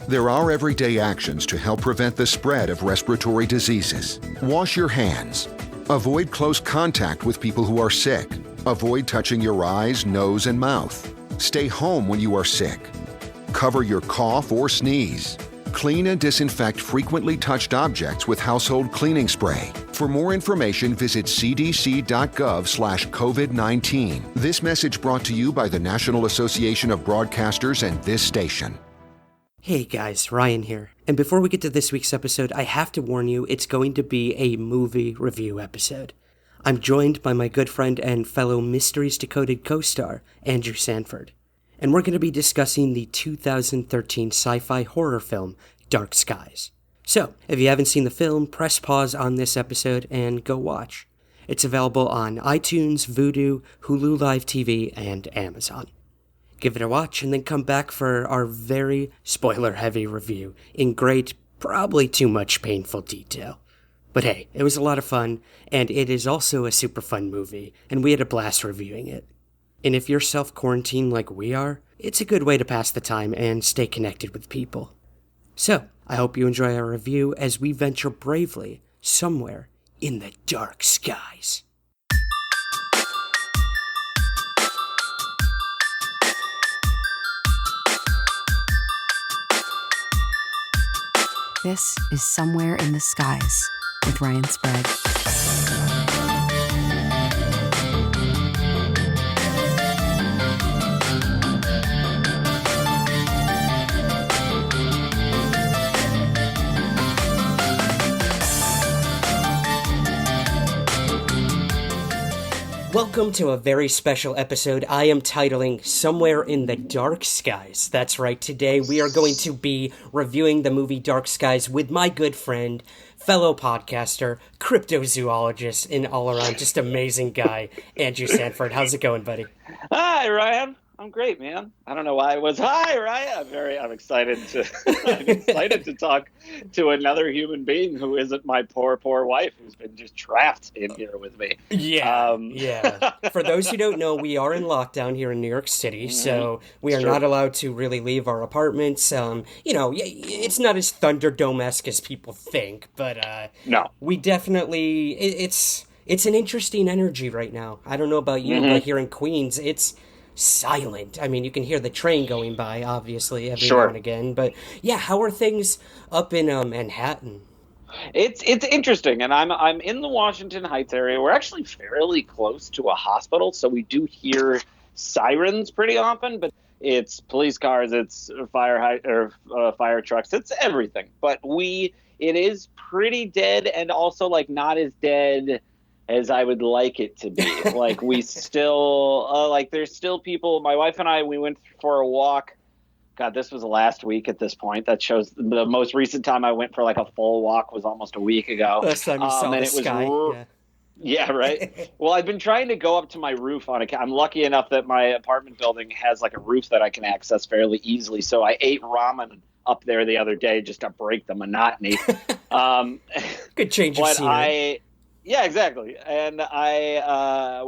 There are everyday actions to help prevent the spread of respiratory diseases. Wash your hands. Avoid close contact with people who are sick. Avoid touching your eyes, nose, and mouth. Stay home when you are sick. Cover your cough or sneeze. Clean and disinfect frequently touched objects with household cleaning spray. For more information, visit cdc.gov/COVID-19. This message brought to you by the National Association of Broadcasters and this station. Hey guys, Ryan here. And before we get to this week's episode, I have to warn you, it's going to be a movie review episode. I'm joined by my good friend and fellow Mysteries Decoded co-star, Andrew Sanford. And we're going to be discussing the 2013 sci-fi horror film, Dark Skies. So, if you haven't seen the film, press pause on this episode and go watch. It's available on iTunes, Vudu, Hulu Live TV, and Amazon. Give it a watch and then come back for our very spoiler-heavy review in great, probably too much painful detail. But hey, it was a lot of fun, and it is also a super fun movie, and we had a blast reviewing it. And if you're self-quarantined like we are, it's a good way to pass the time and stay connected with people. So, I hope you enjoy our review as we venture bravely somewhere in the dark skies. This is Somewhere in the Skies with Ryan Sprague. Welcome to a very special episode I am titling Somewhere in the Dark Skies. That's right, today we are going to be reviewing the movie Dark Skies with my good friend, fellow podcaster, cryptozoologist, and all-around just amazing guy, Andrew Sanford. How's it going, buddy? Hi, Ryan. I'm great, man. I don't know why I was hi, Ryan. I'm excited to to talk to another human being who isn't my poor wife who's been just trapped in here with me. Yeah. For those who don't know, we are in lockdown here in New York City, so we are not allowed to really leave our apartments. It's not as Thunderdome-esque as people think, but no, we definitely it's an interesting energy right now. I don't know about you, but here in Queens, it's silent. I mean, you can hear the train going by, obviously, every now and again. But yeah, how are things up in Manhattan? It's interesting, and I'm in the Washington Heights area. We're actually fairly close to a hospital, so we do hear sirens pretty often. But it's police cars, it's fire trucks, it's everything. But it is pretty dead, and also like not as dead as I would like it to be. Like we still, there's still people. My wife and I, we went for a walk. God, this was last week at this point. That shows the most recent time I went for like a full walk was almost a week ago. Last time you saw the sky. Yeah, right. Well, I've been trying to go up to my roof I'm lucky enough that my apartment building has like a roof that I can access fairly easily. So I ate ramen up there the other day just to break the monotony. Good change of scenery. Yeah, exactly. And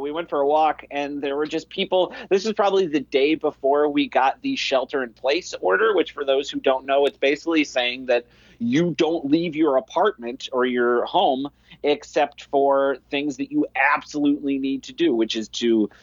we went for a walk, and there were just people. This is probably the day before we got the shelter-in-place order, which for those who don't know, it's basically saying that you don't leave your apartment or your home except for things that you absolutely need to do, which is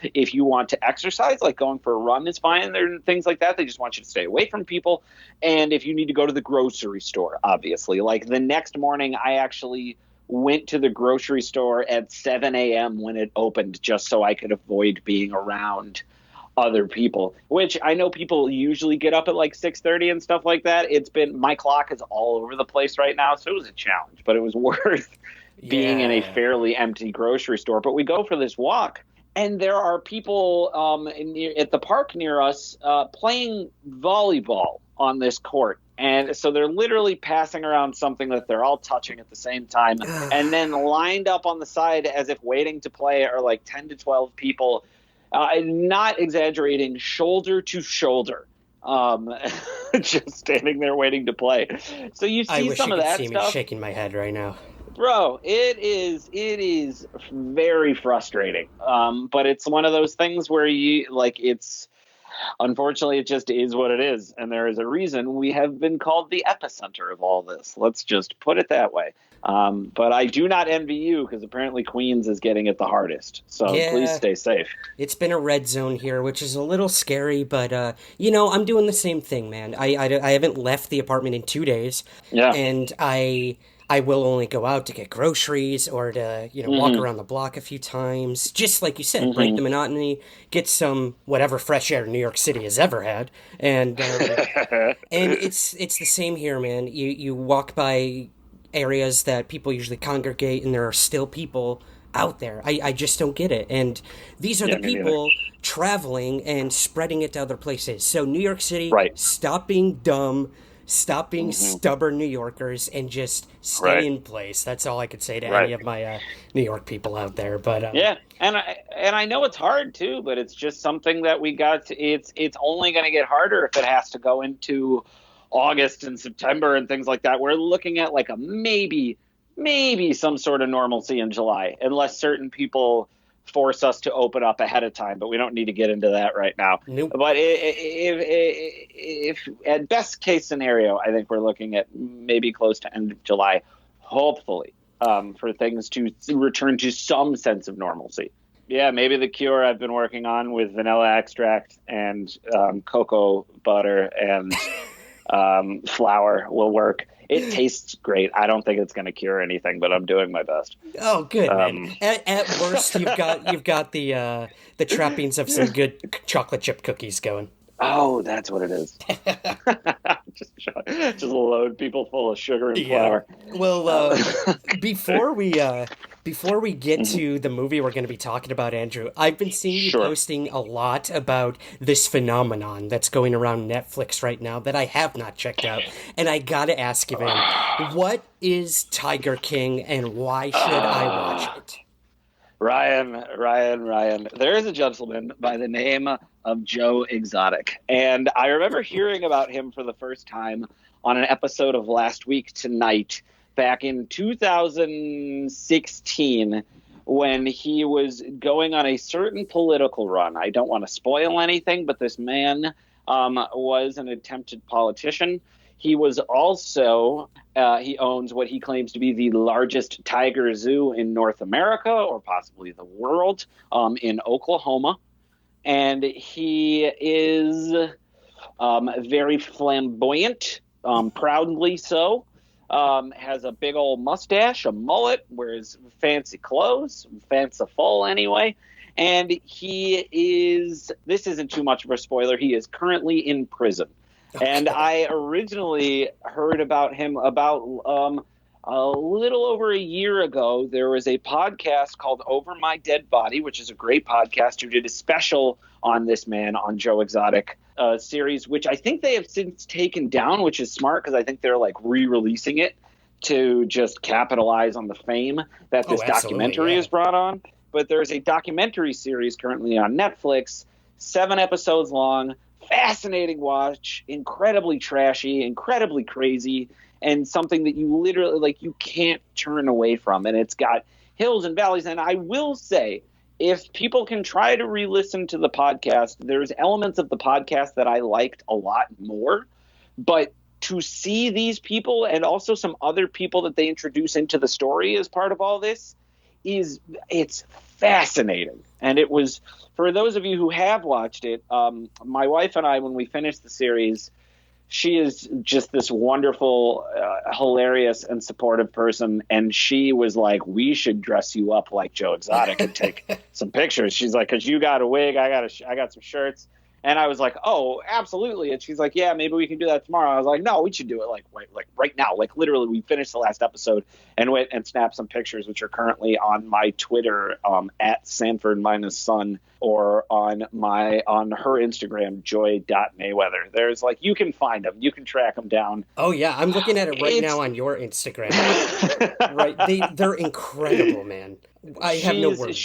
if you want to exercise, like going for a run is fine. There are things like that. They just want you to stay away from people. And if you need to go to the grocery store, obviously. Like the next morning, I actually went to the grocery store at 7 a.m. when it opened just so I could avoid being around other people, which I know people usually get up at like 6:30 and stuff like that. My clock is all over the place right now, so it was a challenge, but it was worth being in a fairly empty grocery store. But we go for this walk, and there are people at the park near us playing volleyball on this court. And so they're literally passing around something that they're all touching at the same time. And then lined up on the side as if waiting to play are like 10 to 12 people, not exaggerating, shoulder to shoulder, just standing there waiting to play. So you see some of that stuff. I wish you could see me shaking my head right now. Bro, it is very frustrating. But it's one of those things where Unfortunately, it just is what it is. And there is a reason we have been called the epicenter of all this. Let's just put it that way. But I do not envy you, because apparently Queens is getting it the hardest. So please Yeah, stay safe. it's been a red zone here, which is a little scary, but, I'm doing the same thing, man. I haven't left the apartment in 2 days, Yeah. and I will only go out to get groceries or to, walk around the block a few times. Just like you said, break the monotony, get some whatever fresh air New York City has ever had. And and it's the same here, man. You walk by areas that people usually congregate, and there are still people out there. I just don't get it. And these are the people traveling and spreading it to other places. So New York City, Right. stop being dumb, stop being stubborn New Yorkers, and just stay in place. That's all I could say to any of my New York people out there. But Yeah, and I know it's hard too, but it's just something that we got to, it's only going to get harder if it has to go into August and September and things like that. We're looking at like a maybe some sort of normalcy in July, unless certain people force us to open up ahead of time, but we don't need to get into that right now. Nope. But if at best case scenario, I think we're looking at maybe close to end of July, hopefully, for things to return to some sense of normalcy. Yeah, maybe the cure I've been working on with vanilla extract and cocoa butter and flour will work. It tastes great. I don't think it's going to cure anything, but I'm doing my best. Oh, good, man. At worst, you've got the trappings of some good chocolate chip cookies going. Oh, that's what it is. just load people full of sugar and flour. Well, before we get to the movie we're going to be talking about, Andrew, I've been seeing you posting a lot about this phenomenon that's going around Netflix right now that I have not checked out, and I got to ask you, man, what is Tiger King, and why should I watch it? Ryan. There is a gentleman by the name of Joe Exotic. And I remember hearing about him for the first time on an episode of Last Week Tonight back in 2016 when he was going on a certain political run. I don't want to spoil anything, but this man was an attempted politician. He was also, he owns what he claims to be the largest tiger zoo in North America, or possibly the world, in Oklahoma. And he is very flamboyant, proudly so, has a big old mustache, a mullet, wears fancy clothes, fanciful anyway. And he is, this isn't too much of a spoiler, he is currently in prison. And I originally heard about him about a little over a year ago. There was a podcast called Over My Dead Body, which is a great podcast, who did a special on this man, on Joe Exotic series, which I think they have since taken down, which is smart because I think they're like re-releasing it to just capitalize on the fame that this documentary has brought on. But there's a documentary series currently on Netflix, 7 episodes long. Fascinating watch, incredibly trashy, incredibly crazy, and something that you literally, like, you can't turn away from. And it's got hills and valleys. And I will say, if people can try to re-listen to the podcast, there's elements of the podcast that I liked a lot more. But to see these people and also some other people that they introduce into the story as part of all this it's fascinating. And it was, for those of you who have watched it, my wife and I, when we finished the series, she is just this wonderful, hilarious and supportive person. And she was like, we should dress you up like Joe Exotic and take some pictures. She's like, cause you got a wig. I got some shirts. And I was like, oh, absolutely. And she's like, yeah, maybe we can do that tomorrow. I was like, no, we should do it like right now. Like literally, we finished the last episode and went and snapped some pictures, which are currently on my Twitter at Sanford -Sun, or on her Instagram, joy.mayweather. There's like, you can find them. You can track them down. Oh, yeah. I'm looking at it right now on your Instagram. Right. They're incredible, man. I have no words.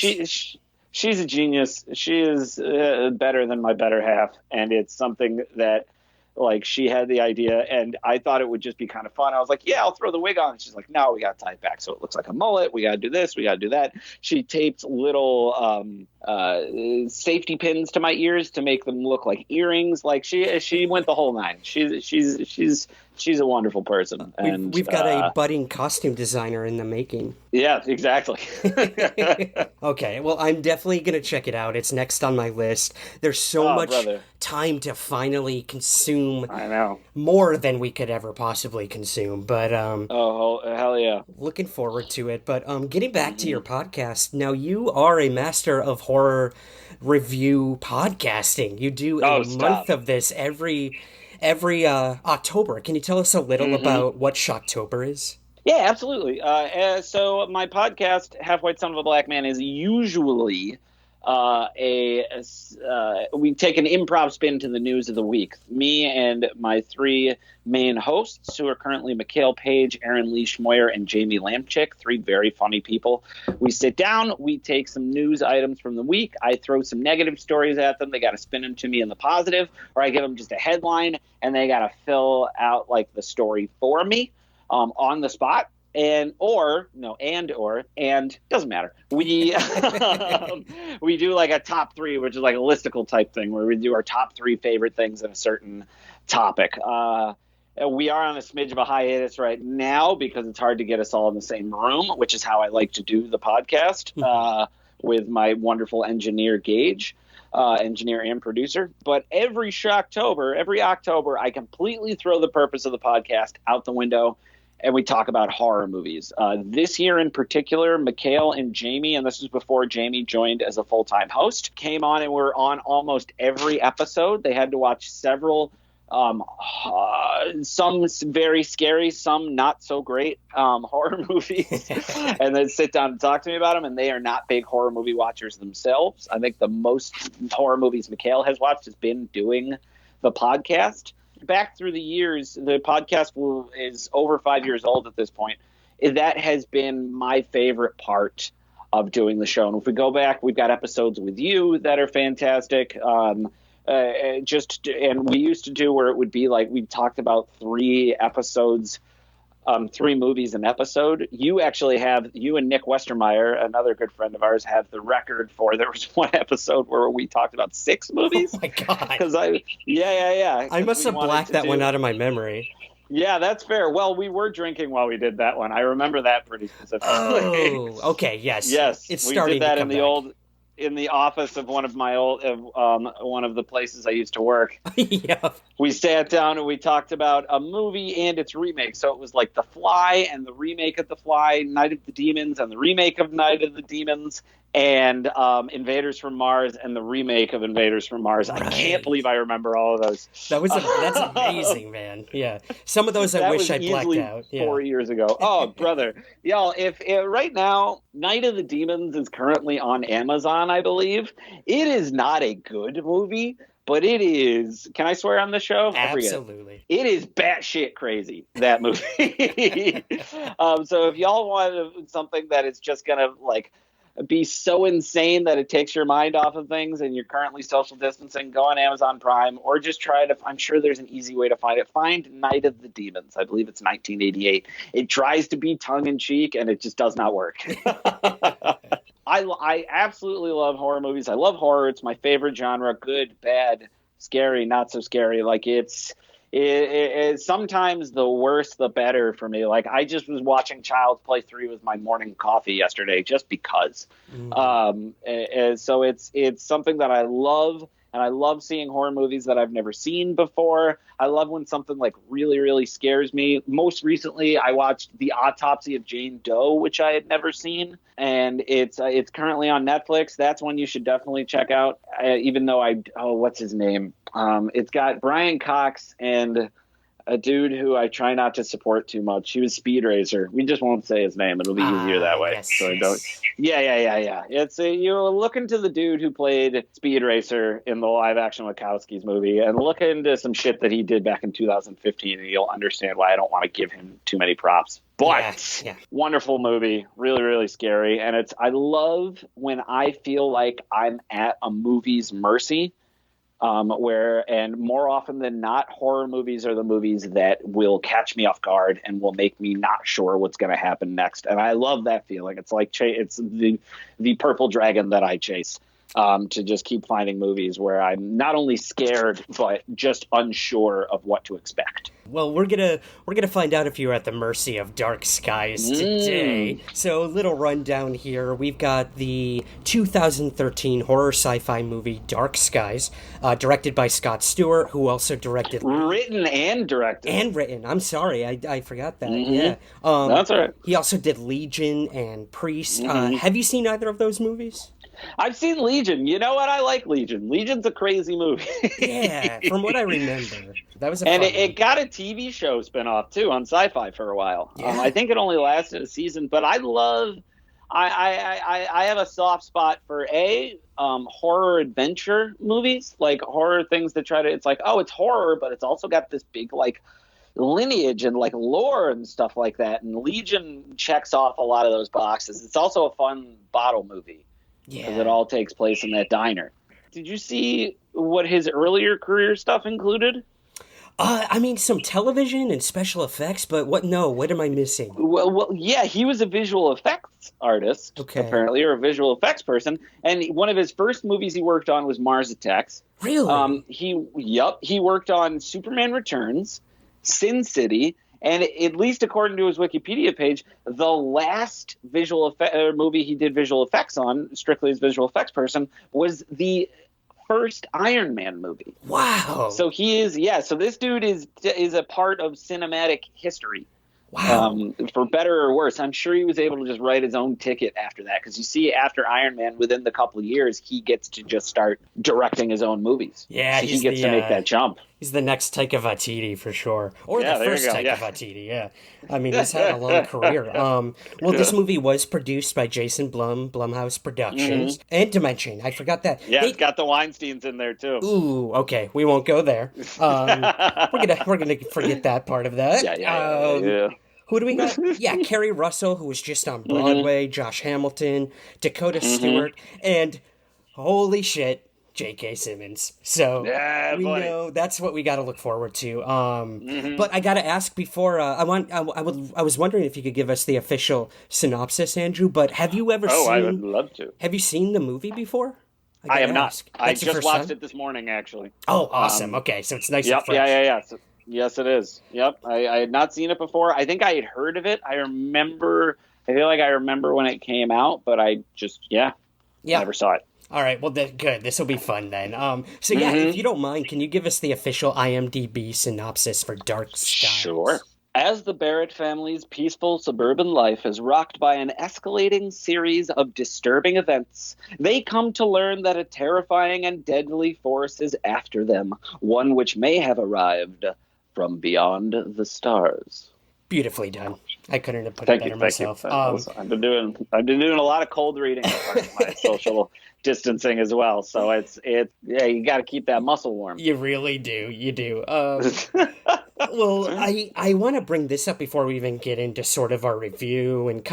She's a genius. She is better than my better half, and it's something that Like, she had the idea, and I thought it would just be kind of fun. I was like, yeah, I'll throw the wig on. And she's like, no, we got to tie it back so it looks like a mullet. We got to do this. We got to do that. She taped little safety pins to my ears to make them look like earrings. Like, she went the whole nine. She's a wonderful person. And we've got a budding costume designer in the making. Yeah, exactly. Okay, well, I'm definitely going to check it out. It's next on my list. There's so much time to finally consume more than we could ever possibly consume. But oh, hell yeah. Looking forward to it. But getting back to your podcast, now you are a master of horror review podcasting. You do a month of this every October. Can you tell us a little about what Shocktober is? Yeah, absolutely. So my podcast, Half White Son of a Black Man, is usually we take an improv spin to the news of the week. Me and my three main hosts, who are currently Mikhail Page, Aaron Lee Schmoyer, and Jamie Lamchick, three very funny people. We sit down, we take some news items from the week. I throw some negative stories at them. They got to spin them to me in the positive, or I give them just a headline, and they got to fill out like the story for me. On the spot, and doesn't matter. We we do like a top three, which is like a listicle type thing where we do our top three favorite things in a certain topic. We are on a smidge of a hiatus right now because it's hard to get us all in the same room, which is how I like to do the podcast with my wonderful engineer Gage. Engineer and producer. But every October, I completely throw the purpose of the podcast out the window, and we talk about horror movies. This year in particular, Mikhail and Jamie, and this was before Jamie joined as a full-time host, came on and were on almost every episode. They had to watch several, some very scary, some not so great horror movies, and then sit down and talk to me about them, and they are not big horror movie watchers themselves. I think the most horror movies Mikhail has watched has been doing the podcast. Back through the years, the podcast is over 5 years old at this point. That has been my favorite part of doing the show. And if we go back, we've got episodes with you that are fantastic. And we used to do where it would be like we talked about three movies an episode. You and Nick Westermeyer, another good friend of ours, have the record for. There was one episode where we talked about 6 movies. Oh my god! Because I must have blacked that one out of my memory. Yeah, that's fair. Well, we were drinking while we did that one. I remember that pretty specifically. Oh, okay, yes. It's starting. We did that in the office of one of the places I used to work. Yeah. We sat down and we talked about a movie and its remake. So it was like The Fly and the remake of The Fly, Night of the Demons and the remake of Night of the Demons, and Invaders from Mars and the remake of Invaders from Mars. Right. I can't believe I remember all of those. That's amazing, man. Yeah. Some of those I wish I blacked out. Yeah. 4 years ago. Oh, brother. Y'all, if right now, Night of the Demons is currently on Amazon, I believe. It is not a good movie, but it is. Can I swear on the show? Absolutely. It is batshit crazy, that movie. So if y'all want something that is just going to like be so insane that it takes your mind off of things and you're currently social distancing, go on Amazon Prime or just I'm sure there's an easy way to find it. Find Night of the Demons. I believe it's 1988. It tries to be tongue-in-cheek and it just does not work. I absolutely love horror movies. I love horror. It's my favorite genre. Good, bad, scary, not so scary. Like it's sometimes the worse the better for me. Like I just was watching Child's Play 3 with my morning coffee yesterday just because. And so it's something that I love, and I love seeing horror movies that I've never seen before. I love when something like really, really scares me. Most recently, I watched The Autopsy of Jane Doe, which I had never seen, and it's currently on Netflix. That's one you should definitely check out. Even though what's his name? It's got Brian Cox and a dude who I try not to support too much. He was Speed Racer. We just won't say his name. It'll be easier that way. Yes, so I don't. Yeah. It's you look into the dude who played Speed Racer in the live action Wachowski's movie and look into some shit that he did back in 2015 and you'll understand why I don't want to give him too many props. But wonderful movie, really, really scary. And I love when I feel like I'm at a movie's mercy. And more often than not, horror movies are the movies that will catch me off guard and will make me not sure what's going to happen next. And I love that feeling. It's like it's the purple dragon that I chase. To just keep finding movies where I'm not only scared but just unsure of what to expect. Well, we're gonna find out if you're at the mercy of dark skies today. So, a little rundown here. We've got the 2013 horror sci-fi movie Dark Skies, directed by Scott Stewart, who also directed written and directed. I'm sorry, I forgot that. Yeah, that's all right. He also did Legion and Priest. Have you seen either of those movies? I've seen Legion. You know what? I like Legion. Legion's a crazy movie. Yeah, from what I remember. That was it got a TV show spinoff, too, on Sci-Fi for a while. Yeah. I think it only lasted a season, but I have a soft spot for horror adventure movies, like horror things that it's like, oh, it's horror, but it's also got this big, like, lineage and like lore and stuff like that. And Legion checks off a lot of those boxes. It's also a fun bottle movie. Yeah. Because it all takes place in that diner. Did you see what his earlier career stuff included? I mean, some television and special effects, but what am I missing? Well, yeah, he was a visual effects artist, apparently, or a visual effects person. And one of his first movies he worked on was Mars Attacks. Really? He worked on Superman Returns, Sin City, and at least according to his Wikipedia page, the last movie he did visual effects on, strictly as visual effects person, was the first Iron Man movie. Wow. So so this dude is a part of cinematic history. Wow. For better or worse. I'm sure he was able to just write his own ticket after that, because you see, after Iron Man, within the couple of years, he gets to just start directing his own movies. Yeah, so he gets to make that jump. He's the next Taika Waititi for sure, or the first Taika Waititi. Yeah, I mean, he's had a long career. This movie was produced by Jason Blumhouse Productions, and Dimension. I forgot that. Yeah, it's got the Weinsteins in there too. Ooh, okay, we won't go there. We're gonna forget that part of that. Yeah. Who do we got? Yeah, Kerry Russell, who was just on Broadway, Josh Hamilton, Dakota Stewart, and holy shit, J.K. Simmons. So we know that's what we got to look forward to. But I got to ask before. I was wondering if you could give us the official synopsis, Andrew. But have you ever seen? I would love to. Have you seen the movie before? I have not. I just watched it this morning, actually. Oh, awesome. Okay, so it's nice and fresh. Yeah. So, yes, it is. Yep. I had not seen it before. I think I had heard of it. I feel like I remember when it came out, but I just, never saw it. All right, well, good. This will be fun then. If you don't mind, can you give us the official IMDb synopsis for Dark Skies? Sure. As the Barrett family's peaceful suburban life is rocked by an escalating series of disturbing events, they come to learn that a terrifying and deadly force is after them, one which may have arrived from beyond the stars. Beautifully done. I couldn't have put it better myself. I've been doing a lot of cold reading as part of my social distancing as well. So you got to keep that muscle warm. You really do. You do. Well, I want to bring this up before we even get into sort of our review and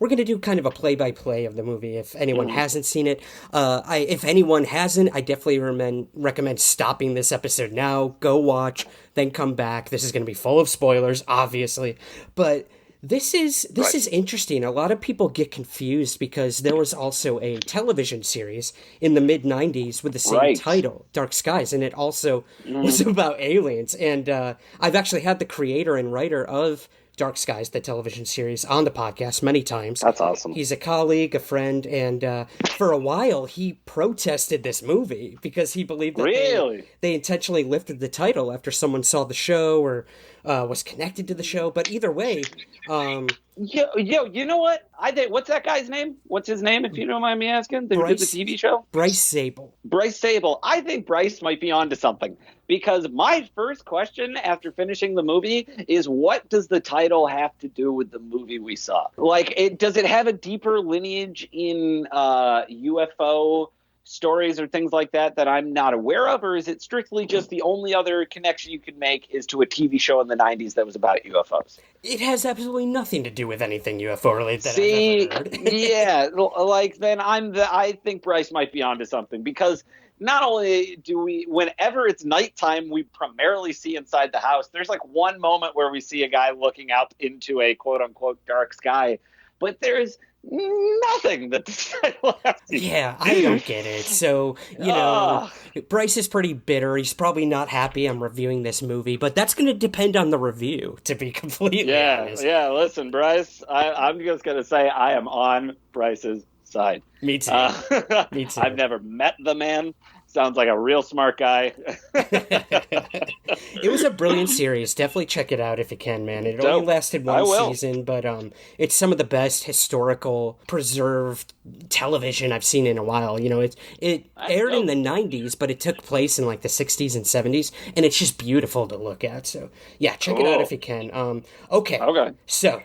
we're going to do kind of a play-by-play of the movie if anyone hasn't seen it. If anyone hasn't, I definitely recommend stopping this episode now, go watch, then come back. This is going to be full of spoilers, obviously, but this is interesting. A lot of people get confused because there was also a television series in the mid-90s with the same title, Dark Skies, and it also was about aliens. And I've actually had the creator and writer of Dark Skies, the television series, on the podcast many times. That's awesome. He's a colleague, a friend, and for a while he protested this movie because he believed that they intentionally lifted the title after someone saw the show or was connected to the show. But either way, you know what? What's that guy's name? What's his name, if you don't mind me asking? Who did the TV show? Bryce Zabel. Bryce Zabel. I think Bryce might be onto something, because my first question after finishing the movie is, what does the title have to do with the movie we saw? Like, does it have a deeper lineage in UFO stories or things like that I'm not aware of, or is it strictly just the only other connection you could make is to a TV show in the 90s that was about UFOs? It has absolutely nothing to do with anything UFO related that See, I've ever heard. yeah, like then I think Bryce might be onto something, because not only do we, whenever it's nighttime, we primarily see inside the house. There's like one moment where we see a guy looking out into a quote unquote dark sky, but there's nothing that this guy will have to. Yeah, I don't get it. So, Bryce is pretty bitter. He's probably not happy I'm reviewing this movie, but that's going to depend on the review, to be completely honest. Yeah, listen, Bryce, I'm just going to say I am on Bryce's side. Me too. Me too. I've never met the man. Sounds like a real smart guy. It was a brilliant series. Definitely check it out if you can, man. It only lasted one season, but it's some of the best historical preserved television I've seen in a while. It aired in the 90s, but it took place in like the 60s and 70s, and it's just beautiful to look at. So, yeah, check it out if you can. Okay. So,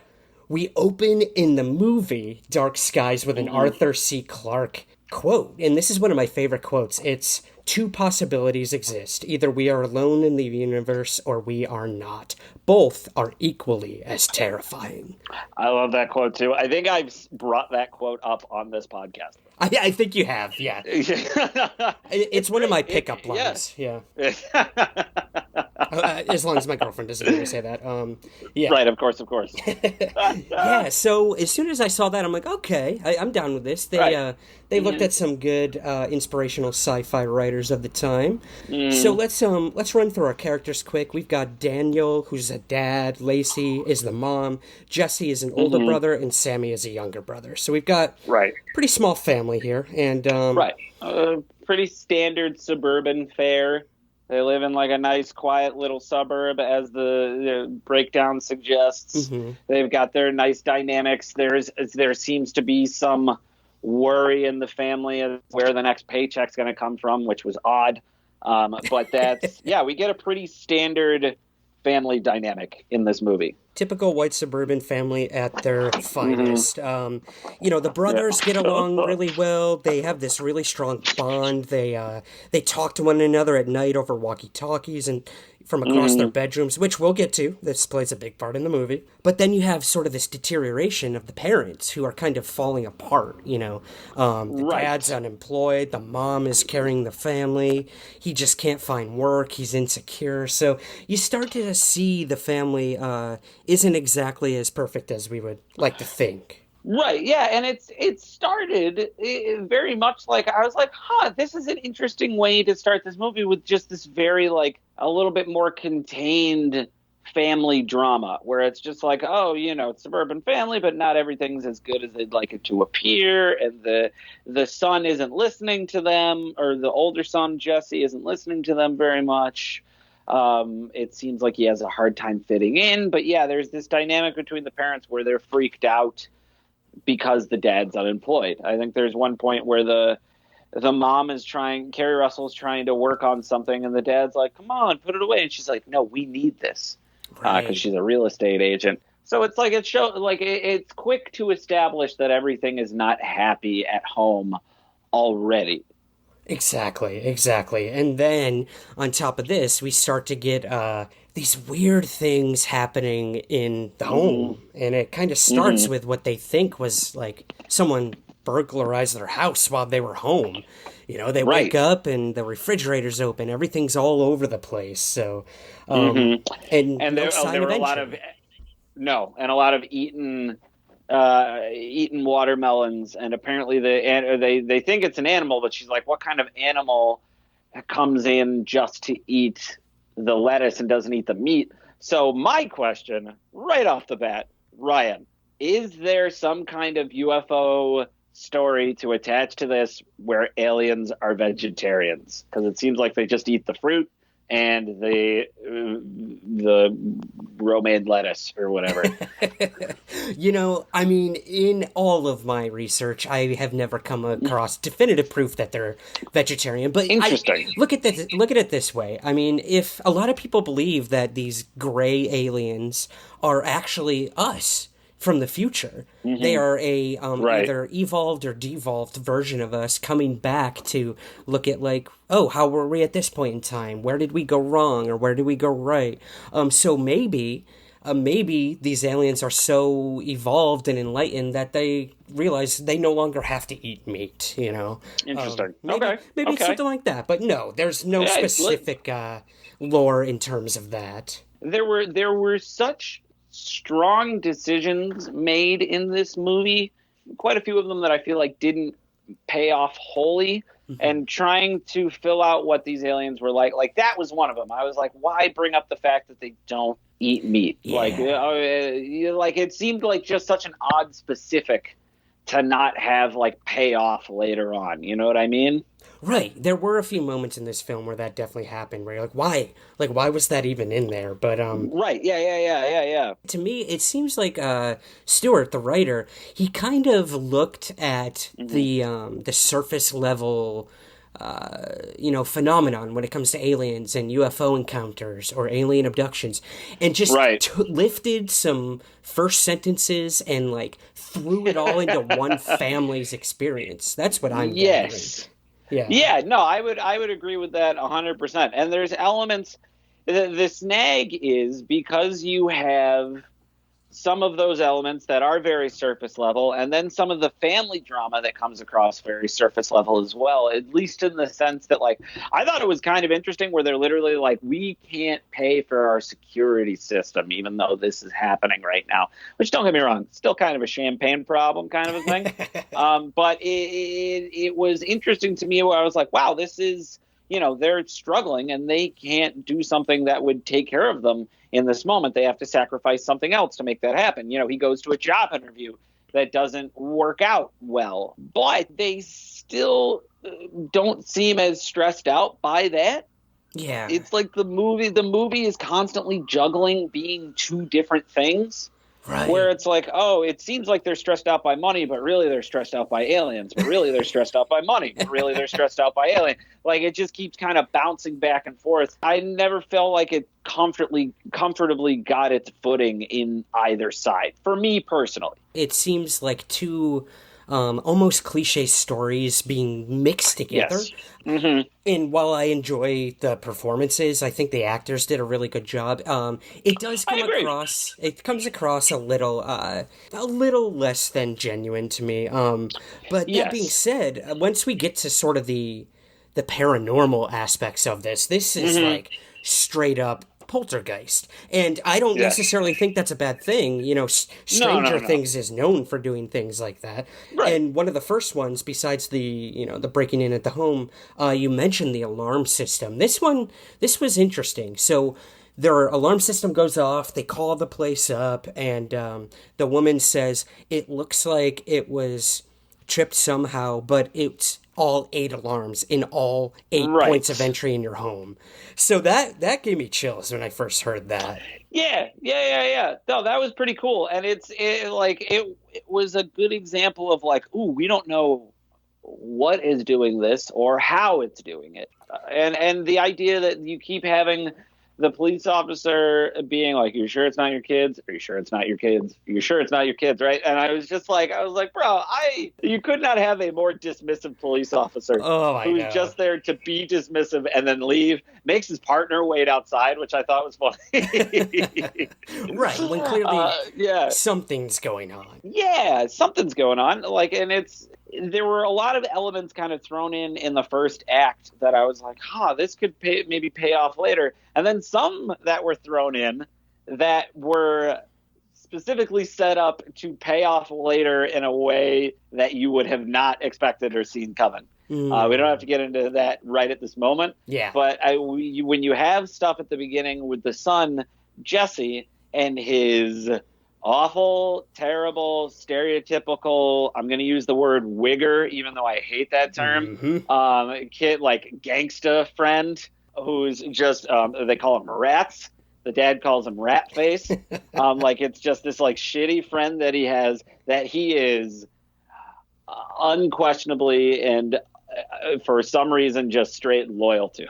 we open in the movie Dark Skies with an Arthur C. Clarke quote, and this is one of my favorite quotes. It's, "Two possibilities exist. Either we are alone in the universe or we are not. Both are equally as terrifying." I love that quote too. I think I've brought that quote up on this podcast. I think you have, yeah. It's one of my pickup lines, yeah. As long as my girlfriend doesn't hear me say that. Yeah. Right, of course. Yeah, so as soon as I saw that, I'm like, okay, I'm down with this. They looked at some good inspirational sci-fi writers of the time. So let's run through our characters quick. We've got Daniel, who's a dad. Lacey is the mom. Jesse is an older brother, and Sammy is a younger brother. So we've got pretty small family here, and pretty standard suburban fare. They live in like a nice, quiet little suburb, as the breakdown suggests. They've got their nice dynamics. There seems to be some worry in the family of where the next paycheck's going to come from, which was odd. But that's, we get a pretty standard family dynamic in this movie. Typical white suburban family at their finest. The brothers get along really well. They have this really strong bond. They talk to one another at night over walkie-talkies and from across their bedrooms, which we'll get to. This plays a big part in the movie. But then you have sort of this deterioration of the parents who are kind of falling apart, The dad's unemployed. The mom is carrying the family. He just can't find work. He's insecure. So you start to see the family isn't exactly as perfect as we would like to think. Right, yeah, and it started very much like, I was like, this is an interesting way to start this movie, with just this very, like, a little bit more contained family drama, where it's just like, it's suburban family, but not everything's as good as they'd like it to appear, and the son isn't listening to them, or the older son, Jesse, isn't listening to them very much. It seems like he has a hard time fitting in, but yeah, there's this dynamic between the parents where they're freaked out because the dad's unemployed. I think there's one point where the mom is Carrie Russell's trying to work on something, and the dad's like, "Come on, put it away," and she's like, "No, we need this," because she's a real estate agent. So it's like it's quick to establish that everything is not happy at home already. Exactly. And then on top of this, we start to get these weird things happening in the home. And it kind of starts with what they think was like someone burglarized their house while they were home. They wake up and the refrigerator's open. Everything's all over the place. So, and there were a lot of eaten watermelons, and apparently they think it's an animal, but she's like, what kind of animal comes in just to eat the lettuce and doesn't eat the meat? So my question right off the bat, Ryan, is there some kind of UFO story to attach to this where aliens are vegetarians? Because it seems like they just eat the fruit and the romaine lettuce or whatever. In all of my research, I have never come across definitive proof that they're vegetarian. But interesting. Look at it this way. I mean, if a lot of people believe that these gray aliens are actually us from the future. They are a either evolved or devolved version of us coming back to look at like, oh, how were we at this point in time? Where did we go wrong or where did we go right? So maybe these aliens are so evolved and enlightened that they realize they no longer have to eat meat, you know? Interesting. Maybe it's something like that. But no, there's no specific lore in terms of that. There were such strong decisions made in this movie, quite a few of them that I feel like didn't pay off wholly, and trying to fill out what these aliens were like that was one of them. I was like, why bring up the fact that they don't eat meat? Yeah. Like it seemed like just such an odd specific to not have like payoff later on, you know what I mean? Right. There were a few moments in this film where that definitely happened, where you're like, why? Like, why was that even in there? But, Right. Yeah. To me, it seems like, Stewart, the writer, he kind of looked at the surface level, phenomenon when it comes to aliens and UFO encounters or alien abductions, and just lifted some first sentences and, like, threw it all into one family's experience. That's what I'm gathering. Yeah, no, I would agree with that 100%. And there's elements. The snag is because you have some of those elements that are very surface level, and then some of the family drama that comes across very surface level as well, at least in the sense that, like, I thought it was kind of interesting where they're literally like, we can't pay for our security system, even though this is happening right now, which, don't get me wrong, still kind of a champagne problem kind of a thing. But it was interesting to me where I was like, wow, this is, they're struggling and they can't do something that would take care of them in this moment. They have to sacrifice something else to make that happen. He goes to a job interview that doesn't work out well, but they still don't seem as stressed out by that. Yeah. It's like the movie is constantly juggling being two different things. Right. Where it's like, oh, it seems like they're stressed out by money, but really they're stressed out by aliens. But really they're stressed out by money. But really they're stressed out by aliens. Like, it just keeps kind of bouncing back and forth. I never felt like it comfortably got its footing in either side, for me personally. It seems like two almost cliche stories being mixed together. Yes. Mm-hmm. And while I enjoy the performances, I think the actors did a really good job. It does comes across a little less than genuine to me. But that being said, once we get to sort of the paranormal aspects of this is like straight up poltergeist, and I don't necessarily think that's a bad thing. Stranger Things is known for doing things like that, and one of the first ones, besides the the breaking in at the home, you mentioned the alarm system. This was interesting. So their alarm system goes off, they call the place up, and the woman says it looks like it was tripped somehow, but it's all 8 alarms in all 8 points of entry in your home. So that gave me chills when I first heard that. Yeah. No, that was pretty cool. And it was a good example of like, ooh, we don't know what is doing this or how it's doing it. And the idea that you keep having the police officer being like, you sure it's not your kids? Are you sure it's not your kids? Are you sure it's not your kids? Right. And I was like, bro, you could not have a more dismissive police officer who's just there to be dismissive and then leave, makes his partner wait outside, which I thought was funny. Right. When clearly something's going on. Yeah, something's going on. There were a lot of elements kind of thrown in the first act that I was like, this could maybe pay off later. And then some that were thrown in that were specifically set up to pay off later in a way that you would have not expected or seen coming. We don't have to get into that right at this moment. Yeah. But when you have stuff at the beginning with the son, Jesse, and his awful, terrible, stereotypical, I'm going to use the word wigger, even though I hate that term, kid, like gangsta friend who's just, they call him Rats. The dad calls him Rat Face. It's just this like shitty friend that he has, that he is unquestionably and for some reason, just straight loyal to.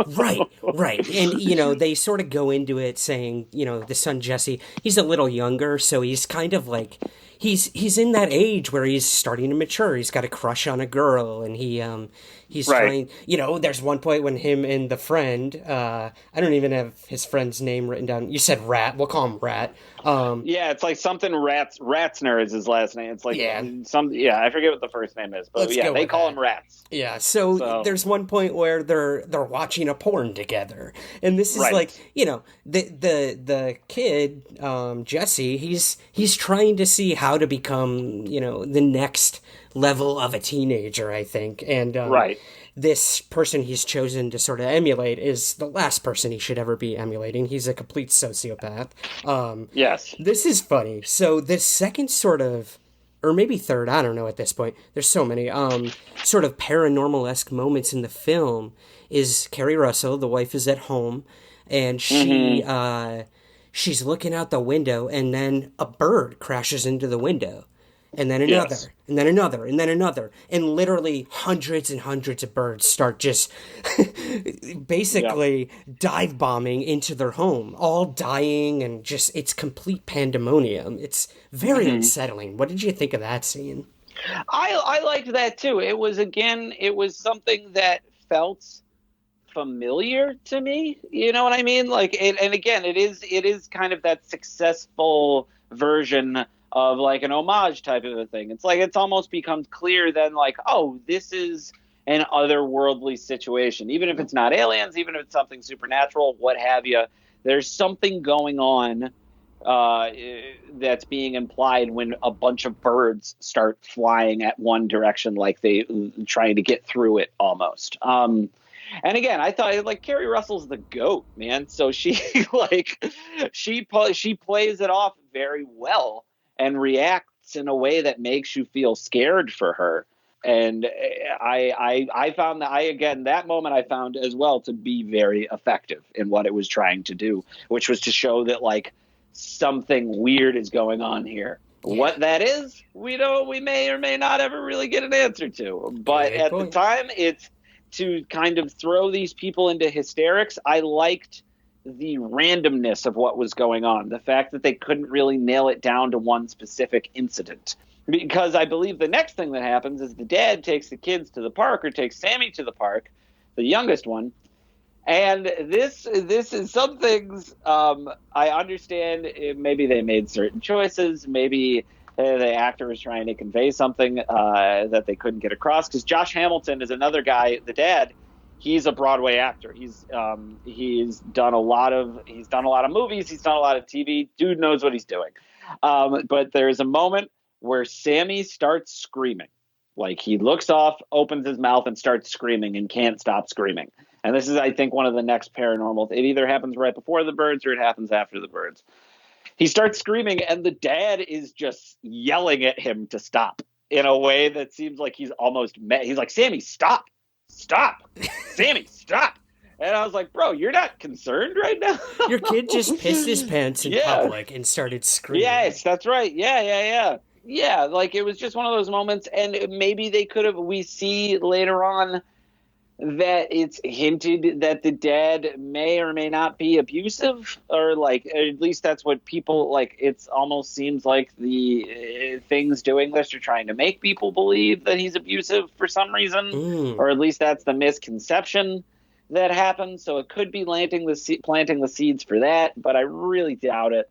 Right. And, they sort of go into it saying, the son Jesse, he's a little younger, so he's kind of like, he's in that age where he's starting to mature. He's got a crush on a girl, and he's Right. trying, there's one point when him and the friend, I don't even have his friend's name written down. You said Rat. We'll call him Rat. Yeah, it's like something Ratzner is his last name. It's like I forget what the first name is, but they call him Rats. Yeah, so there's one point where they're watching a porn together, and this is like the kid Jesse, he's trying to see how to become the next level of a teenager, I think, and this person he's chosen to sort of emulate is the last person he should ever be emulating. He's a complete sociopath. Yes, this is funny. So the second sort of, or maybe third, I don't know at this point, there's so many, sort of paranormal-esque moments in the film is Carrie Russell, the wife, is at home, and she's looking out the window, and then a bird crashes into the window, and then another, and then another, and then another, and literally hundreds and hundreds of birds start just basically dive bombing into their home, all dying, and just, it's complete pandemonium. It's very unsettling. What did you think of that scene? I liked that too. It was something that felt familiar to me. You know what I mean? Like, and again, it is kind of that successful version of like an homage type of a thing. It's like, it's almost becomes clear then, like, oh, this is an otherworldly situation. Even if it's not aliens, even if it's something supernatural, what have you, there's something going on that's being implied when a bunch of birds start flying at one direction, like they trying to get through it almost. And again, I thought, like, Carrie Russell's the GOAT, man. So she she plays it off very well and reacts in a way that makes you feel scared for her. And I found that that moment I found as well to be very effective in what it was trying to do, which was to show that, like, something weird is going on here. Yeah. What that is, we may or may not ever really get an answer to. But at the time, it's to kind of throw these people into hysterics. I liked the randomness of what was going on, the fact that they couldn't really nail it down to one specific incident. Because I believe the next thing that happens is the dad takes the kids to the park, or takes Sammy to the park, the youngest one. And this is some things I understand. Maybe they made certain choices. Maybe the actor was trying to convey something that they couldn't get across. Because Josh Hamilton is another guy, the dad. He's a Broadway actor. He's done a lot of movies. He's done a lot of TV. Dude knows what he's doing. But there's a moment where Sammy starts screaming. Like, he looks off, opens his mouth, and starts screaming and can't stop screaming. And this is, I think, one of the next paranormal. It either happens right before the birds or it happens after the birds. He starts screaming, and the dad is just yelling at him to stop in a way that seems like he's almost mad. He's like, Sammy, stop. Sammy, stop. And I was like, bro, you're not concerned right now? Your kid just pissed his pants in public and started screaming. Yes, that's right. Yeah. Yeah, like, it was just one of those moments, and maybe they could have, we see later on that it's hinted that the dad may or may not be abusive, or like, at least that's what people, like, it's almost seems like the things doing this are trying to make people believe that he's abusive for some reason, or at least that's the misconception that happens. So it could be planting the seeds for that, but I really doubt it.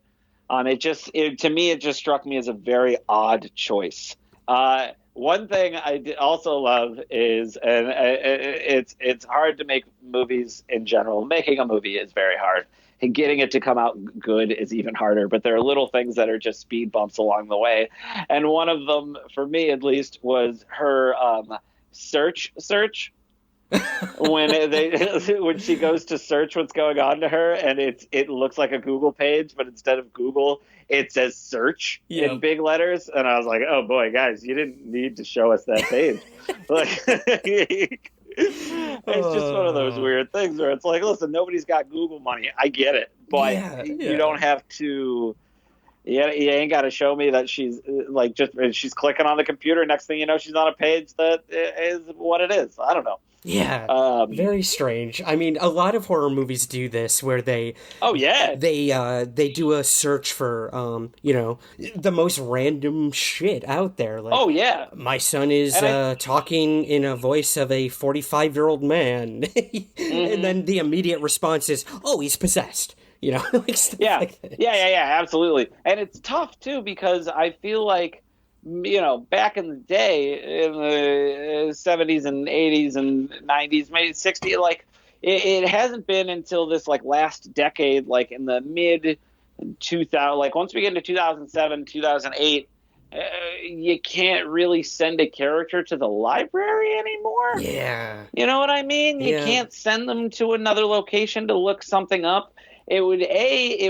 To me, it just struck me as a very odd choice. One thing I also love is, and it's hard to make movies in general. Making a movie is very hard. And getting it to come out good is even harder. But there are little things that are just speed bumps along the way. And one of them, for me at least, was her search. when she goes to search what's going on to her, and it looks like a Google page, but instead of Google, it says search in big letters. And I was like, oh boy, guys, you didn't need to show us that page. Like, it's just one of those weird things where it's like, listen, nobody's got Google money. I get it, but you don't have to You ain't got to show me that she's like she's clicking on the computer. Next thing you know, she's on a page that is what it is. I don't know. Yeah, very strange. I mean, a lot of horror movies do this, where they they do a search for the most random shit out there. Like, oh yeah, my son is talking in a voice of a 45-year-old man, and then the immediate response is, "Oh, he's possessed." Like stuff like that. Yeah, absolutely. And it's tough too, because I feel like, back in the day, in the 70s and 80s and 90s, maybe 60s, like it hasn't been until this like last decade, like in the mid 2000, like once we get into 2007, 2008, you can't really send a character to the library anymore. Yeah. You know what I mean? You can't send them to another location to look something up. It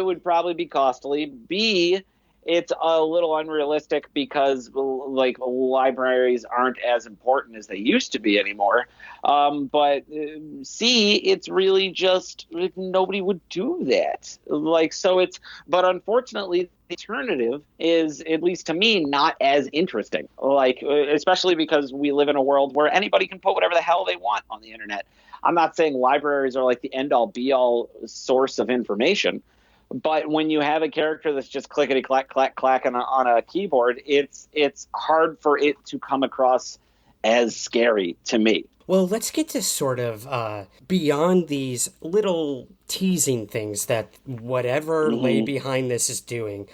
would probably be costly. B, it's a little unrealistic because like libraries aren't as important as they used to be anymore. But C, it's really just nobody would do that. But unfortunately, the alternative is, at least to me, not as interesting. Like, especially because we live in a world where anybody can put whatever the hell they want on the internet. I'm not saying libraries are like the end-all, be-all source of information, but when you have a character that's just clickety-clack, clack on a keyboard, it's hard for it to come across as scary to me. Well, let's get to sort of beyond these little teasing things that whatever lay behind this is doing.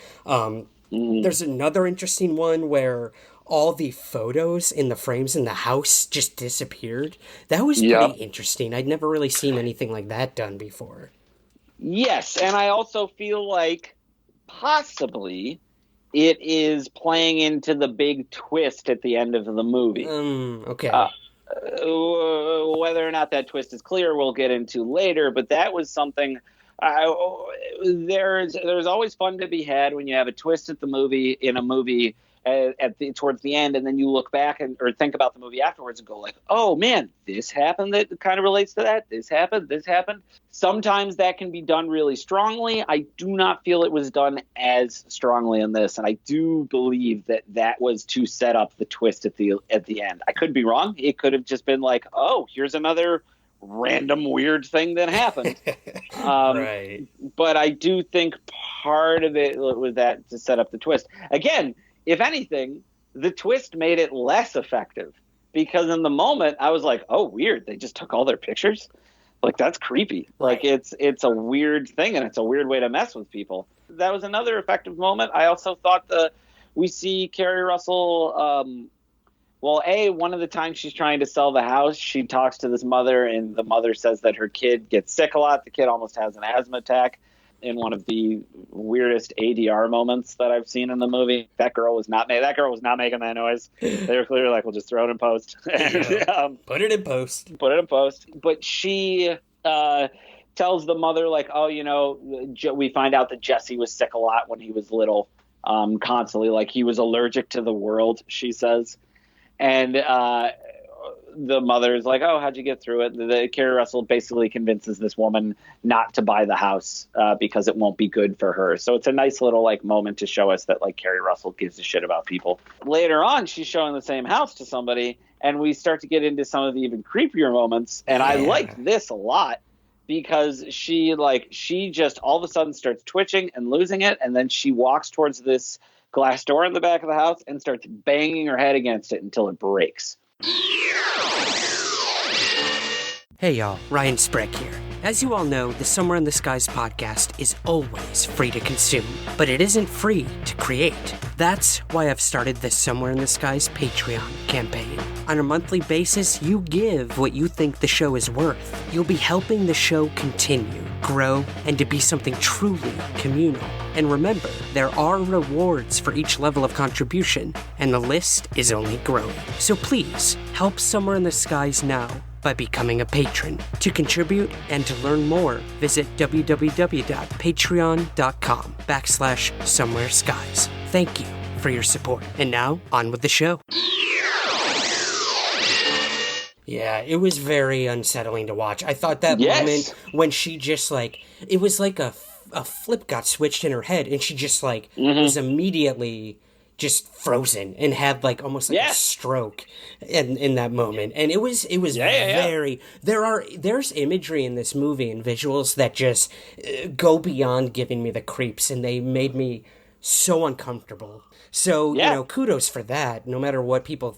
There's another interesting one where all the photos in the frames in the house just disappeared. That was pretty interesting. I'd never really seen anything like that done before. Yes, and I also feel like possibly it is playing into the big twist at the end of the movie. Okay. Whether or not that twist is clear, we'll get into later, but that was something... there's always fun to be had when you have a twist in a movie towards the end, and then you look back or think about the movie afterwards and go like, oh man, this happened that kind of relates to that. This happened. Sometimes that can be done really strongly. I do not feel it was done as strongly in this, and I do believe that was to set up the twist at the end. I could be wrong. It could have just been like, oh, here's another random weird thing that happened. Right. But I do think part of it was that to set up the twist. Again, if anything, the twist made it less effective, because in the moment I was like, oh, weird. They just took all their pictures. Like, that's creepy. Like, it's a weird thing, and it's a weird way to mess with people. That was another effective moment. I also thought we see Carrie Russell, one of the times she's trying to sell the house, she talks to this mother, and the mother says that her kid gets sick a lot. The kid almost has an asthma attack. In one of the weirdest ADR moments that I've seen in the movie. That girl was not making that noise. They were clearly like, we'll just throw it in post. Put it in post. But she tells the mother, like, oh, we find out that Jesse was sick a lot when he was little, constantly. Like, he was allergic to the world, she says. And the mother is like, oh, how'd you get through it? Carrie Russell basically convinces this woman not to buy the house because it won't be good for her. So it's a nice little like moment to show us that like Carrie Russell gives a shit about people. Later on, she's showing the same house to somebody, and we start to get into some of the even creepier moments. And I liked this a lot because she just all of a sudden starts twitching and losing it, and then she walks towards this glass door in the back of the house and starts banging her head against it until it breaks. Hey y'all, Ryan Sprague here. As you all know, the Somewhere in the Skies podcast is always free to consume, but it isn't free to create. That's why I've started the Somewhere in the Skies Patreon campaign. On a monthly basis, you give what you think the show is worth. You'll be helping the show continue, grow, and to be something truly communal. And remember, there are rewards for each level of contribution, and the list is only growing. So please, help Somewhere in the Skies now by becoming a patron. To contribute and to learn more, visit www.patreon.com/somewhereskies. Thank you for your support. And now, on with the show. Yeah, it was very unsettling to watch. I thought that moment when she just it was like a a flip got switched in her head, and she just like was immediately just frozen and had like almost like a stroke in that moment. And it was very there's imagery in this movie and visuals that just go beyond giving me the creeps, and they made me so uncomfortable. So you know, kudos for that. No matter what people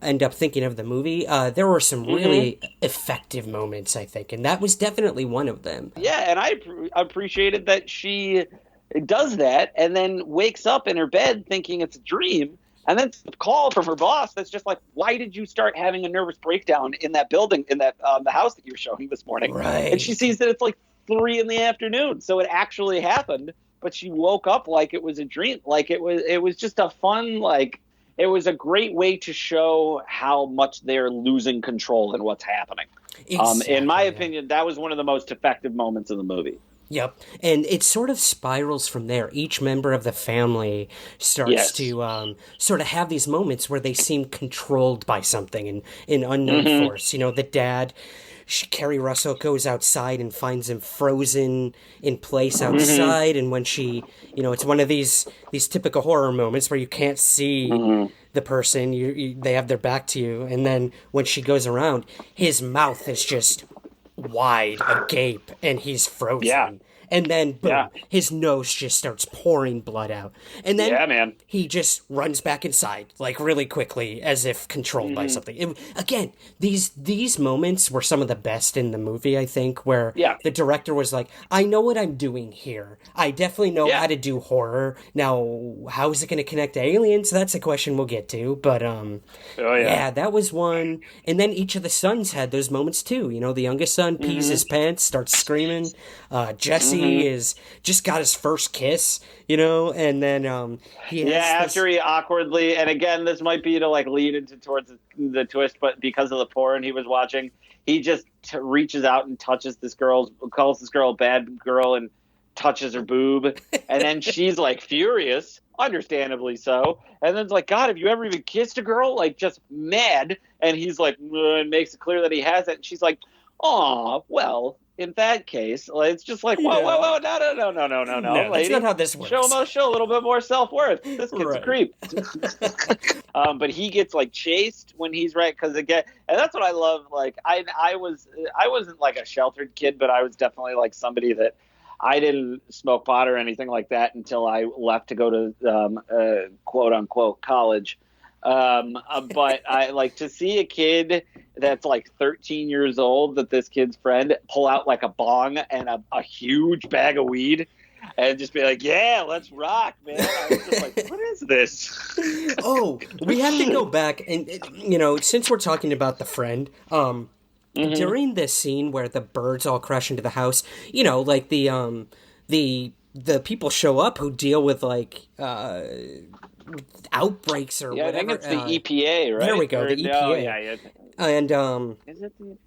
end up thinking of the movie, there were some really effective moments, I think, and that was definitely one of them. Yeah, and I appreciated that she does that and then wakes up in her bed thinking it's a dream, and then a call from her boss that's just like, why did you start having a nervous breakdown in that building, in that the house that you were showing this morning? Right. And she sees that it's like 3 p.m, so it actually happened, but she woke up like it was a dream. Like it was just a fun, like, it was a great way to show how much they're losing control in what's happening. Exactly, in my opinion, that was one of the most effective moments in the movie. Yep. And it sort of spirals from there. Each member of the family starts to sort of have these moments where they seem controlled by something in unknown force. You know, the dad, Kerry Russell, goes outside and finds him frozen in place outside. And when she, you know, it's one of these typical horror moments where you can't see the person, they have their back to you. And then when she goes around, his mouth is just wide agape and he's frozen. And then boom, his nose just starts pouring blood out. And then he just runs back inside, like really quickly, as if controlled by something. Again, these moments were some of the best in the movie, I think, where the director was like, I know what I'm doing here. I definitely know how to do horror. Now, how is it going to connect to aliens? That's a question we'll get to. But that was one. And then each of the sons had those moments too. You know, the youngest son pees his pants, starts screaming. Jesse is just got his first kiss, you know, and then after he awkwardly, and again, this might be to like lead into towards the twist, but because of the porn he was watching, he just reaches out and touches this girl, calls this girl a bad girl, and touches her boob, and then she's like furious, understandably so, and then it's like, God, have you ever even kissed a girl? Like, just mad, and he's like, and makes it clear that he hasn't, and she's like, aw, well, in that case, it's just like, whoa, no, no, lady. That's not how this works. Show a little bit more self-worth. This kid's a creep. But he gets like chased when he's right, because again, and that's what I love. Like, I wasn't like a sheltered kid, but I was definitely like somebody that I didn't smoke pot or anything like that until I left to go to quote unquote college. But I like to see a kid that's like 13 years old, that this kid's friend, pull out like a bong and a huge bag of weed and just be like, yeah, let's rock, man. I was just like, what is this? Oh, we have to go back and, you know, since we're talking about the friend, during this scene where the birds all crash into the house, you know, like the people show up who deal with like outbreaks or whatever. I think it's the EPA, right? There we go, the EPA. No, yeah. And is it the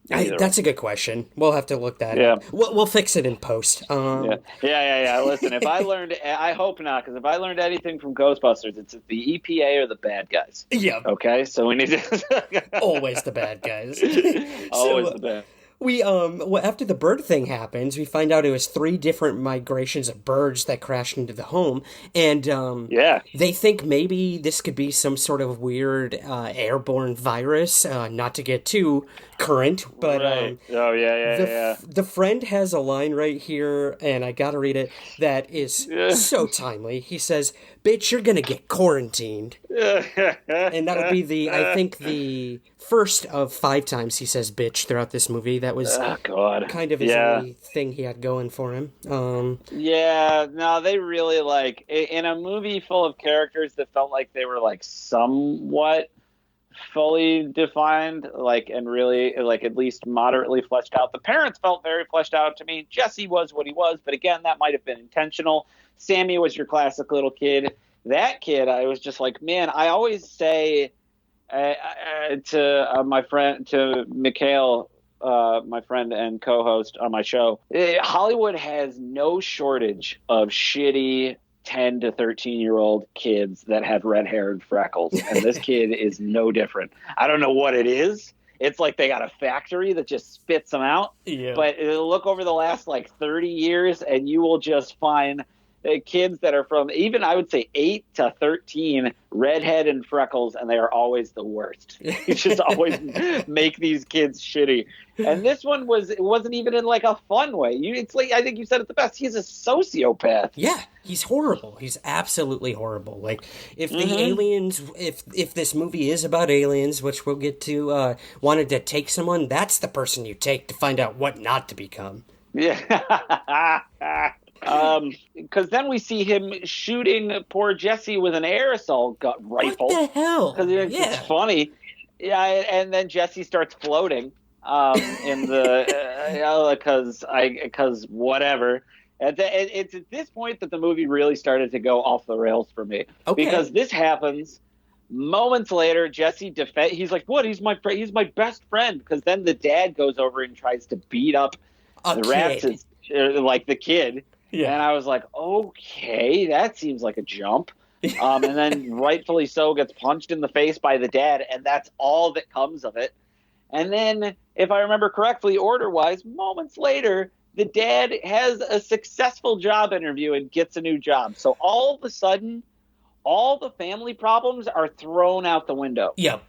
EPA? That's a good question. We'll have to look that up. We'll fix it in post. Yeah. Listen, if I learned, I hope not, because if I learned anything from Ghostbusters, it's the EPA or the bad guys. Yeah. Okay, so we need to always the bad guys. Always the bad. We after the bird thing happens, we find out it was 3 different migrations of birds that crashed into the home, and they think maybe this could be some sort of weird airborne virus. Not to get too current, but the friend has a line right here, and I gotta read it. That is so timely. He says, "Bitch, you're gonna get quarantined," and that would be the first of 5 times he says bitch throughout this movie. That was kind of his only thing he had going for him. They really, like, in a movie full of characters that felt like they were like somewhat fully defined, like, and really like at least moderately fleshed out. The parents felt very fleshed out to me. Jesse was what he was, but again, that might have been intentional. Sammy was your classic little kid. That kid, I was just like, man, I always say to my friend, to Mikhail, my friend and co-host on my show, Hollywood has no shortage of shitty 10 to 13-year-old kids that have red hair and freckles, and this kid is no different. I don't know what it is. it's like they got a factory that just spits them out. Yeah. But look over the last like 30 years, and you will just find kids that are from even, I would say, 8 to 13, redhead and freckles, and they are always the worst. You just always make these kids shitty. And this one wasn't even in like a fun way. It's like, I think you said it the best. He's a sociopath. Yeah, he's horrible. He's absolutely horrible. Like, if the aliens, if this movie is about aliens, which we'll get to, wanted to take someone, that's the person you take to find out what not to become. Yeah. Because then we see him shooting poor Jesse with an aerosol rifle. What the hell? Because it's funny. Yeah, and then Jesse starts floating in the because whatever. It's at this point that the movie really started to go off the rails for me. Okay. Because this happens moments later. Jesse he's like, "What? He's my best friend." Because then the dad goes over and tries to beat up the rats, like the kid. Yeah. And I was like, okay, that seems like a jump. And then rightfully so gets punched in the face by the dad, and that's all that comes of it. And then, if I remember correctly, order-wise, moments later, the dad has a successful job interview and gets a new job. So all of a sudden, all the family problems are thrown out the window. Yep.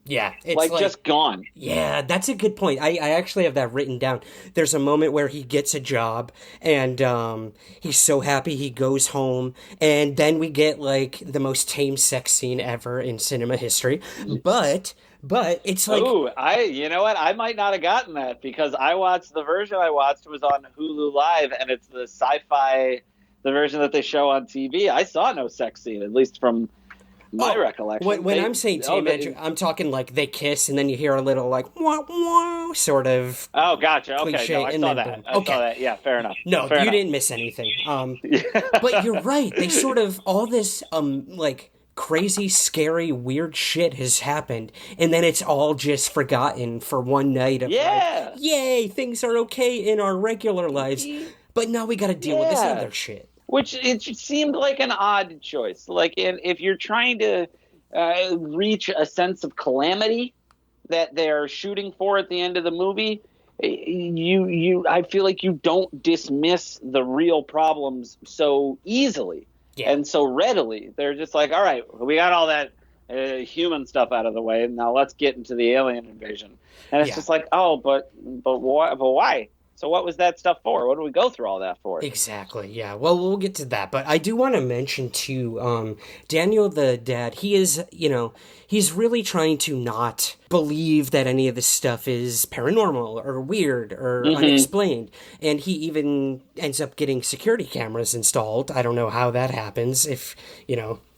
Yeah, it's like just gone. Yeah, that's a good point. I actually have that written down. There's a moment where he gets a job, and he's so happy he goes home, and then we get like the most tame sex scene ever in cinema history. But it's like, ooh, you know what? I might not have gotten that because the version I watched was on Hulu Live, and it's the sci-fi, the version that they show on TV. I saw no sex scene, at least from my recollection. When I'm saying tame, I'm talking like they kiss and then you hear a little like wah wah sort of. Oh, gotcha. Okay, cliche, no, I saw that. I saw that. Yeah, fair enough. No, fair you enough. didn't miss anything. But you're right. They sort of all this like crazy, scary, weird shit has happened, and then it's all just forgotten for one night of like, yay, things are okay in our regular lives, but now we got to deal with this other shit. Which it seemed like an odd choice. Like, if you're trying to reach a sense of calamity that they're shooting for at the end of the movie, I feel like you don't dismiss the real problems so easily and so readily. They're just like, all right, we got all that human stuff out of the way. Now let's get into the alien invasion. And it's just like, oh, but why? So what was that stuff for? What did we go through all that for? Exactly, yeah. Well, we'll get to that. But I do want to mention, too, Daniel, the dad, he is, he's really trying to not believe that any of this stuff is paranormal or weird or unexplained. And he even ends up getting security cameras installed. I don't know how that happens if,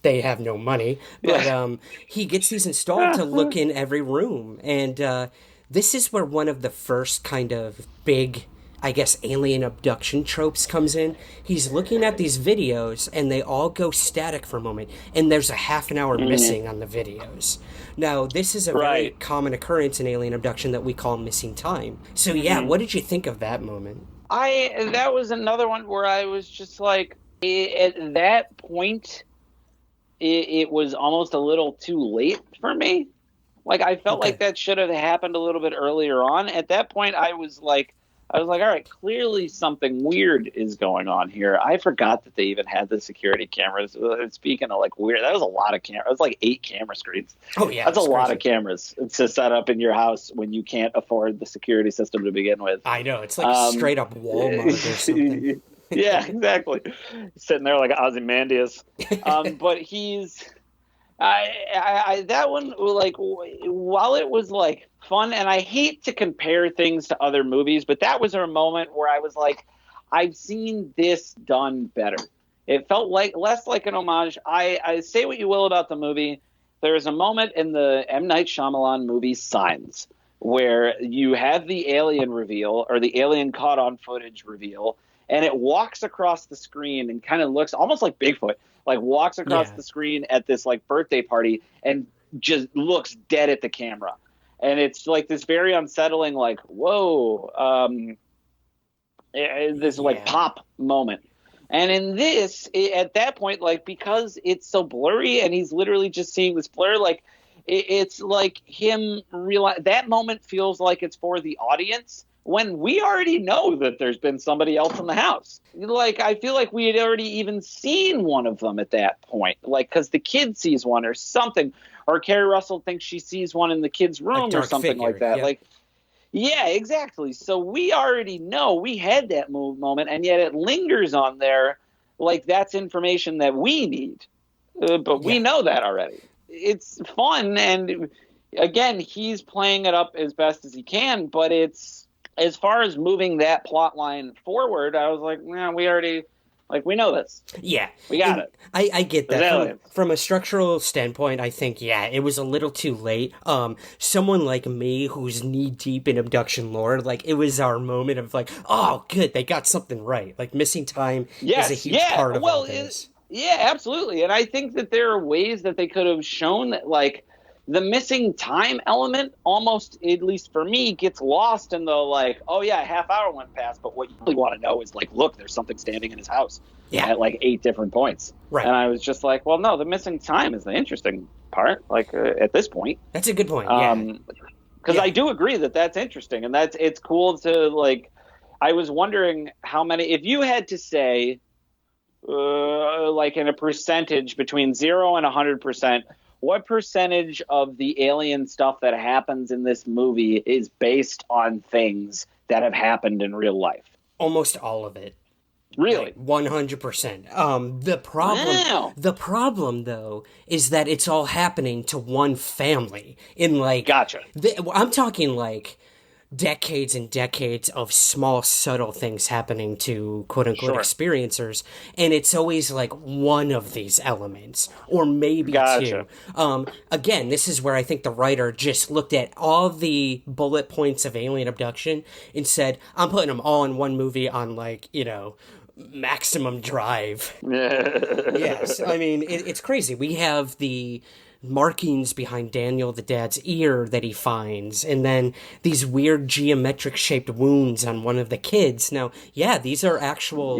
they have no money. But he gets these installed to look in every room. And this is where one of the first kind of big, I guess, alien abduction tropes comes in. He's looking at these videos, and they all go static for a moment, and there's a half an hour missing on the videos. Now, this is a very common occurrence in alien abduction that we call missing time. So, yeah, what did you think of that moment? That was another one where I was just like, at that point, it was almost a little too late for me. Like, I felt like that should have happened a little bit earlier on. At that point, I was like, all right, clearly something weird is going on here. I forgot that they even had the security cameras. Speaking of, like, weird, that was a lot of cameras. It was like 8 camera screens. Oh, yeah. That's a lot of cameras to set up in your house when you can't afford the security system to begin with. I know. It's like straight up Walmart or something. Yeah, exactly. Sitting there like Ozymandias. But he's... that one, like, while it was like fun, and I hate to compare things to other movies, but that was a moment where I was like, I've seen this done better. It felt like less like an homage. I say what you will about the movie. There is a moment in the M. Night Shyamalan movie Signs where you have the alien reveal, or the alien caught on footage reveal, and it walks across the screen and kind of looks almost like Bigfoot. Like, walks across the screen at this, like, birthday party and just looks dead at the camera. And it's, like, this very unsettling, like, whoa, this, like, pop moment. And in this, at that point, like, because it's so blurry and he's literally just seeing this blur, like, it's like him realize that moment feels like it's for the audience when we already know that there's been somebody else in the house. Like, I feel like we had already even seen one of them at that point, like, because the kid sees one or something, or Carrie Russell thinks she sees one in the kid's room or something figure, like that. Yeah. Like, yeah, exactly. So we already know we had that moment, and yet it lingers on there like that's information that we need. But we know that already. It's fun, and again, he's playing it up as best as he can, but it's, as far as moving that plot line forward, I was like, nah, we already, like, we know this. Yeah. We got it. I get that. From a structural standpoint, I think, yeah, it was a little too late. Someone like me who's knee-deep in abduction lore, like, it was our moment of, like, oh, good, they got something right. Like, missing time is a huge part of all this. Yeah, absolutely. And I think that there are ways that they could have shown that, like, the missing time element almost, at least for me, gets lost in the, like, oh yeah, a half hour went past, but what you really want to know is, like, look, there's something standing in his house at like 8 different points. Right. And I was just like, well, no, the missing time is the interesting part, like, at this point. That's a good point, yeah. Because I do agree that that's interesting, and it's cool to, like, I was wondering how many, if you had to say, like, in a percentage between 0 and 100%, what percentage of the alien stuff that happens in this movie is based on things that have happened in real life? Almost all of it. Really? 100%. The problem, though, is that it's all happening to one family in, like... Gotcha. I'm talking, like, decades and decades of small, subtle things happening to quote-unquote experiencers, and it's always like one of these elements, or maybe two. Again, this is where I think the writer just looked at all the bullet points of alien abduction and said, I'm putting them all in one movie on, like, you know, maximum drive. Yes, I mean, it's crazy. We have the markings behind Daniel the dad's ear that he finds, and then these weird geometric shaped wounds on one of the kids. Now, yeah, these are actual,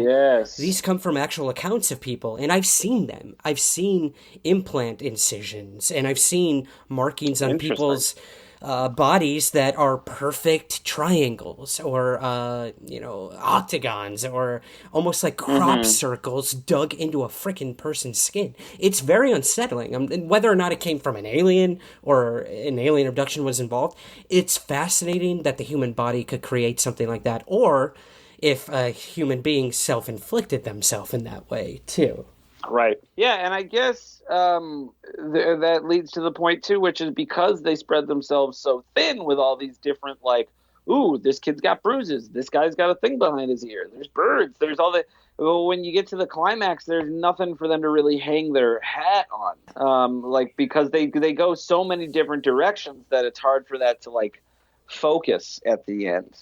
these come from actual accounts of people, and I've seen them. I've seen implant incisions, and I've seen markings on people's bodies that are perfect triangles or, octagons or almost like crop circles dug into a freaking person's skin. It's very unsettling. Whether or not it came from an alien or an alien abduction was involved, it's fascinating that the human body could create something like that, or if a human being self-inflicted themselves in that way, too. Right. Yeah, and I guess that leads to the point, too, which is because they spread themselves so thin with all these different, like, ooh, this kid's got bruises, this guy's got a thing behind his ear, there's birds, there's all that. Well, when you get to the climax, there's nothing for them to really hang their hat on, because they go so many different directions that it's hard for that to, like, focus at the end.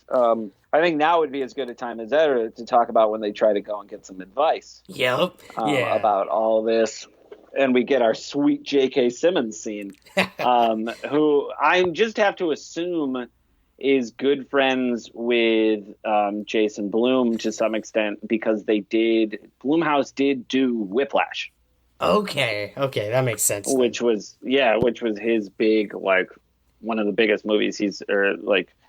I think now would be as good a time as ever to talk about when they try to go and get some advice. About all this. And we get our sweet J.K. Simmons scene, who I just have to assume is good friends with Jason Blum to some extent, because Blumhouse did do Whiplash. Okay, that makes sense. Which was his big, like, one of the biggest movies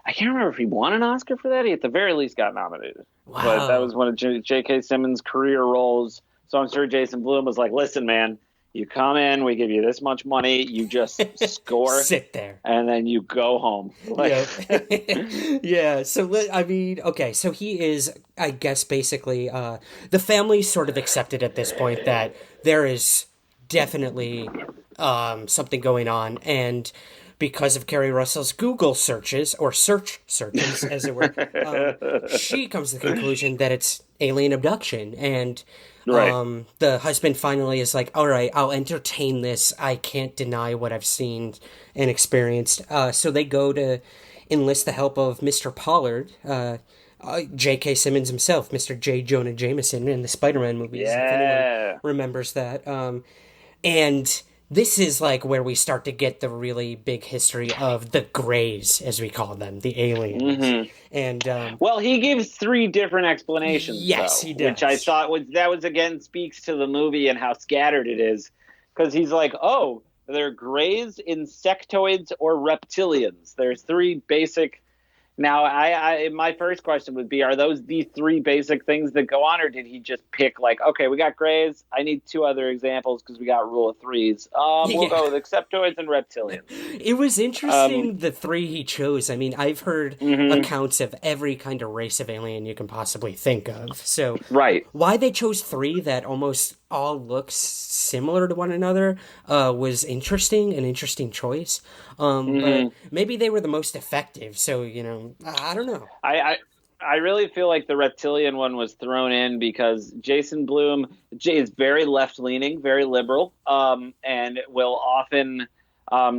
I can't remember if he won an Oscar for that. He at the very least got nominated. Wow. But that was one of J.K. Simmons' career roles. So I'm sure Jason Blum was like, listen, man, you come in, we give you this much money, you just score. Sit there. And then you go home. Yeah. So, I mean, okay, so he is, I guess, basically, the family's sort of accepted at this point that there is definitely something going on, and because of Carrie Russell's Google searches, or searches, as it were, she comes to the conclusion that it's alien abduction. And the husband finally is like, all right, I'll entertain this. I can't deny what I've seen and experienced. So they go to enlist the help of Mr. Pollard, J.K. Simmons himself, Mr. J. Jonah Jameson in the Spider-Man movies, if anyone remembers that. And this is like where we start to get the really big history of the Greys, as we call them, the aliens. And he gives 3 different explanations. Yes, he does. Which I thought was again speaks to the movie and how scattered it is, because he's like, oh, they're greys, insectoids, or reptilians. There's three basic. Now, my first question would be: are those the three basic things that go on, or did he just pick like, okay, we got greys. I need two other examples because we got rule of threes. We'll go with insectoids and reptilians. It was interesting the three he chose. I mean, I've heard accounts of every kind of race of alien you can possibly think of. So, right, why they chose three that almost all look similar to one another was an interesting choice. But maybe they were the most effective. So, I don't know. I really feel like the reptilian one was thrown in because Jason Blum is very left-leaning, very liberal, and will often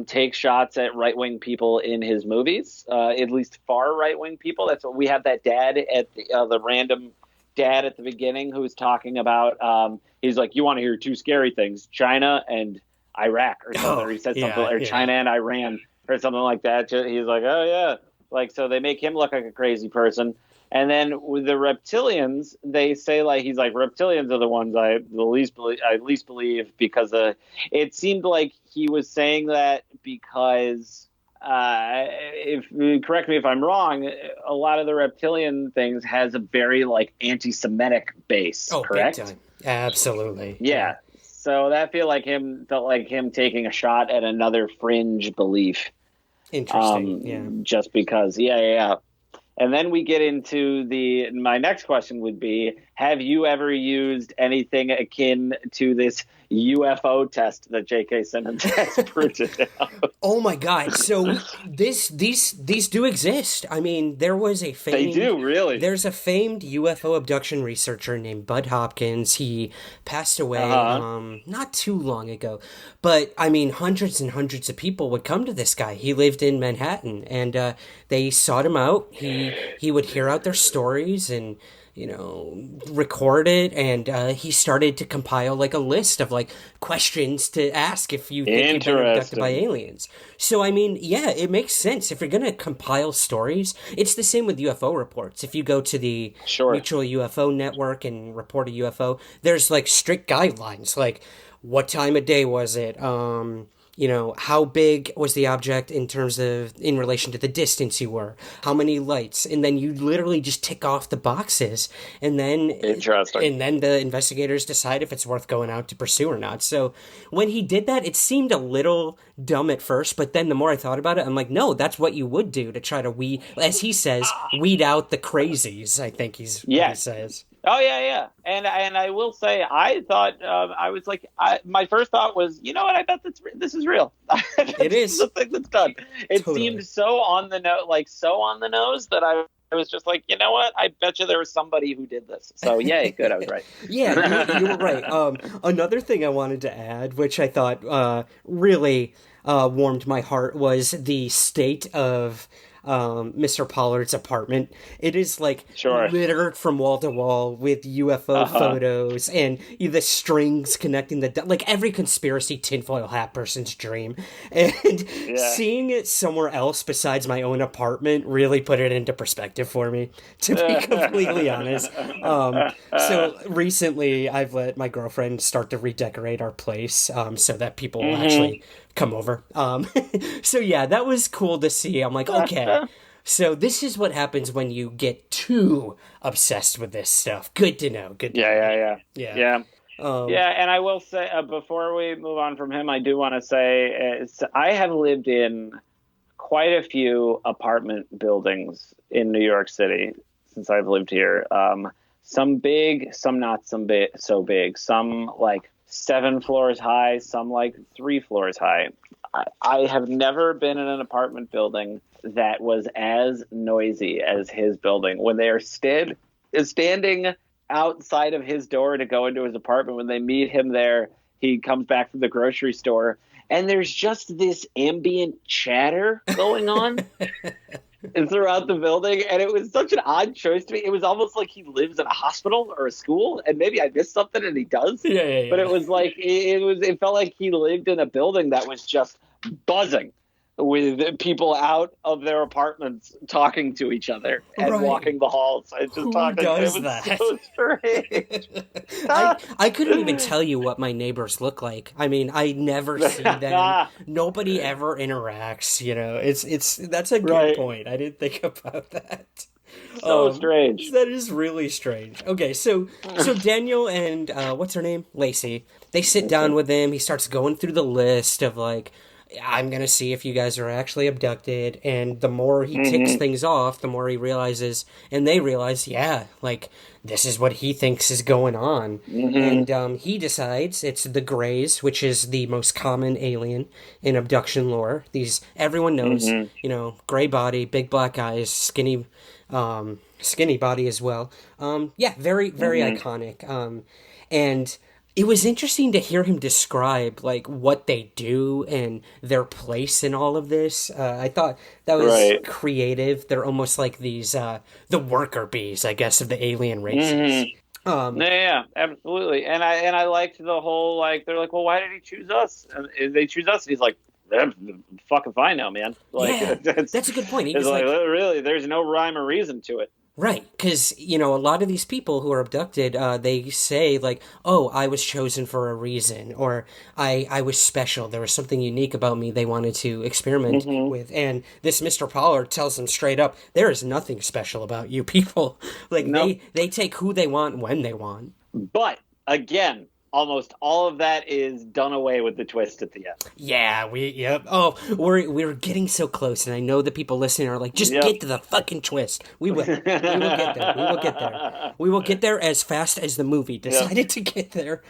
take shots at right-wing people in his movies, at least far right-wing people. That's what we have. That dad at the random dad at the beginning who's talking about. He's like, you want to hear two scary things: China and Iraq, or something. Or he said something, or China and Iran, or something like that. He's like, oh yeah, like, so they make him look like a crazy person. And then with the reptilians, they say like, he's like, reptilians are the ones I least believe because it seemed like he was saying that because if correct me if I'm wrong, a lot of the reptilian things has a very like anti-Semitic base. Oh, correct? Big time. Absolutely. Yeah. So that felt like him taking a shot at another fringe belief. Interesting. Just because. Yeah. And then we get into my next question would be, have you ever used anything akin to this UFO test that J.K. Simmons has printed out? Oh my God. So these do exist. I mean, there was a famed... They do, really? There's a famed UFO abduction researcher named Bud Hopkins. He passed away not too long ago. But, I mean, hundreds and hundreds of people would come to this guy. He lived in Manhattan, and they sought him out. He would hear out their stories and record it, and he started to compile like a list of like questions to ask if you think you've been abducted by aliens. So I mean, yeah, it makes sense if you're gonna compile stories. It's the same with UFO reports. If you go to the Mutual UFO Network and report a UFO, there's like strict guidelines, like what time of day was it? How big was the object in relation to the distance you were? How many lights? And then you literally just tick off the boxes. And then the investigators decide if it's worth going out to pursue or not. So when he did that, it seemed a little dumb at first. But then the more I thought about it, I'm like, no, that's what you would do to try to as he says, weed out the crazies, I think he says. Oh, yeah. And I will say, I thought, I was like, my first thought was, you know what, I bet this is real. It is. The thing that's done. It totally seemed so on the nose that I was just like, you know what, I bet you there was somebody who did this. So, yay, good, I was right. Yeah, you were right. Another thing I wanted to add, which I thought really warmed my heart, was the state of Mr. Pollard's apartment. It is like littered from wall to wall with UFO photos and the strings connecting like every conspiracy tinfoil hat person's dream. And seeing it somewhere else besides my own apartment really put it into perspective for me, to be completely honest. So recently I've let my girlfriend start to redecorate our place so that people will actually come over. So yeah, that was cool to see. I'm like, okay, so this is what happens when you get too obsessed with this stuff. Good to know. Yeah. And I will say, before we move on from him, I do want to say I have lived in quite a few apartment buildings in New York City since I've lived here. Some big, some not so big. Some like 7 floors high, some like 3 floors high. I have never been in an apartment building that was as noisy as his building. When they are standing outside of his door to go into his apartment, when they meet him there, he comes back from the grocery store, and there's just this ambient chatter going on throughout the building, and it was such an odd choice to me. It was almost like he lives in a hospital or a school, and maybe I missed something, and he does. Yeah. But it was like it felt like he lived in a building that was just buzzing with people out of their apartments talking to each other and Right. walking the halls and just Who talking. does It was that? so strange. I couldn't even tell you what my neighbors look like. I mean, I never see them. Nobody ever interacts, you know. It's that's a good Right. point. I didn't think about that. So strange. That is really strange. Okay, so Daniel and what's her name? Lacey. They sit down with him. He starts going through the list of like, I'm gonna see if you guys are actually abducted. And the more he ticks things off, the more he realizes, and they realize, yeah, like this is what he thinks is going on. And he decides it's the Greys, which is the most common alien in abduction lore. These everyone knows, you know, gray body, big black eyes, skinny body as well. Yeah, very iconic. And it was interesting to hear him describe like what they do and their place in all of this. I thought that was creative. They're almost like these the worker bees, I guess, of the alien races. Yeah, absolutely. And I liked the whole like they're like, well, why did he choose us? And they choose us. And he's like, I'm fucking fine now, man. Like, Yeah, that's a good point. It's like really, there's no rhyme or reason to it. Right, because, you know, a lot of these people who are abducted, they say, like, oh, I was chosen for a reason, or I was special, there was something unique about me they wanted to experiment with, and this Mr. Pollard tells them straight up, there is nothing special about you people. Like, they take who they want when they want. But, again, almost all of that is done away with the twist at the end. Yeah, Oh, we're getting so close, and I know the people listening are like, just get to the fucking twist. We will. We will get there. We will get there. We will get there as fast as the movie decided to get there.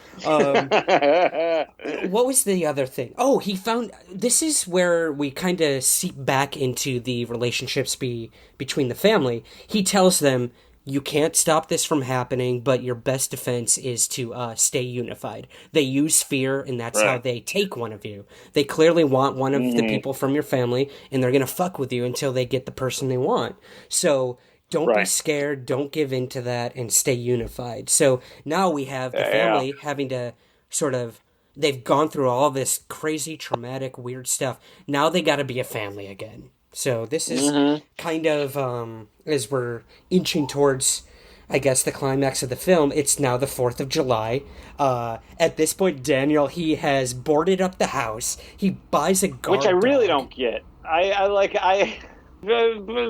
What was the other thing? Oh, he found... This is where we kind of seep back into the relationships between the family. He tells them, you can't stop this from happening, but your best defense is to stay unified. They use fear, and that's how they take one of you. They clearly want one of the people from your family, and they're going to fuck with you until they get the person they want. So don't be scared, don't give in to that, and stay unified. So now we have the family having to sort of... They've gone through all this crazy, traumatic, weird stuff. Now they got to be a family again. So this is kind of, as we're inching towards, I guess, the climax of the film, it's now the 4th of July. At this point, Daniel, he has boarded up the house. He buys a guard Which I really dog. don't get.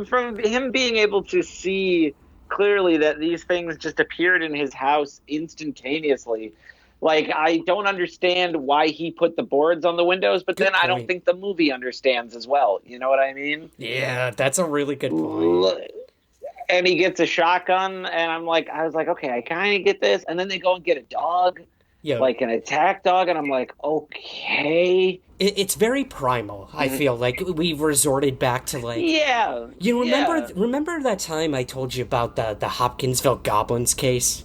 From him being able to see clearly that these things just appeared in his house instantaneously. Like, I don't understand why he put the boards on the windows, but then I don't think the movie understands as well. You know what I mean? Yeah, that's a really good point. And he gets a shotgun, and I was like, okay, I kind of get this. And then they go and get a dog, like an attack dog, and I'm like, okay. It's very primal, I feel like. We've resorted back to, like... Yeah. You remember that time I told you about the Hopkinsville Goblins case?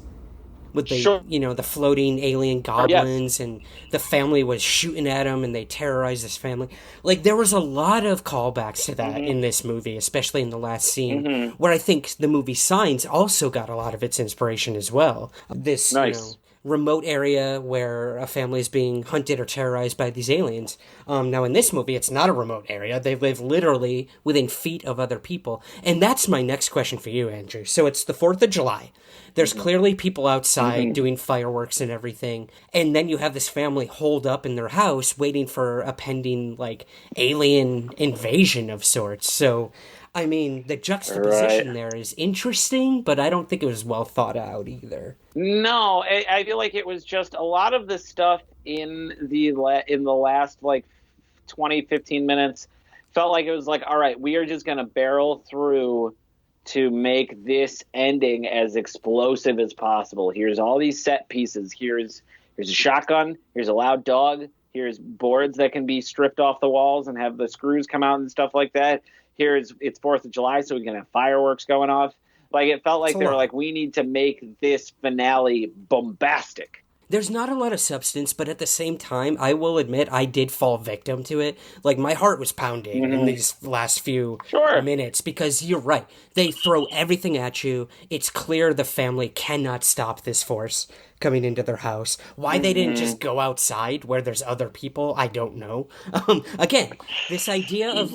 With the, you know, the floating alien goblins, and the family was shooting at them, and they terrorized this family. Like, there was a lot of callbacks to that in this movie, especially in the last scene, where I think the movie Signs also got a lot of its inspiration as well. This, you know, remote area where a family is being hunted or terrorized by these aliens. Now, in this movie, it's not a remote area. They live literally within feet of other people. And that's my next question for you, Andrew. So it's the 4th of July. There's clearly people outside doing fireworks and everything. And then you have this family holed up in their house waiting for a pending, like, alien invasion of sorts. So, I mean, the juxtaposition there is interesting, but I don't think it was well thought out either. No, I feel like it was just a lot of the stuff in the last, like, 20, 15 minutes felt like it was like, all right, we are just going to barrel through to make this ending as explosive as possible. Here's all these set pieces. Here's a shotgun. Here's a loud dog. Here's boards that can be stripped off the walls and have the screws come out and stuff like that. It's 4th of July, so we can have fireworks going off. Like, it felt like they were like, we need to make this finale bombastic. There's not a lot of substance, but at the same time, I will admit I did fall victim to it. Like, my heart was pounding in these last few minutes, because you're right. They throw everything at you. It's clear the family cannot stop this force. coming into their house. Why they didn't just go outside where there's other people, I don't know. Again, this idea of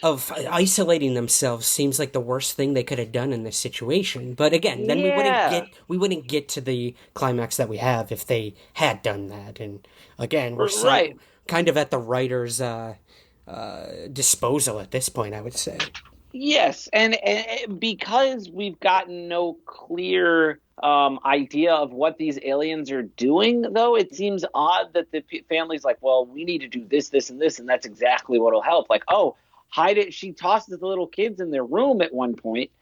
of isolating themselves seems like the worst thing they could have done in this situation. But again, then we wouldn't get to the climax that we have if they had done that. And again, we're so kind of at the writer's disposal at this point, I would say. Yes, and because we've gotten no clear idea of what these aliens are doing, though, it seems odd that the family's like, well, we need to do this, this, and this, and that's exactly what will help. Like, oh, hide it. She tosses the little kids in their room at one point,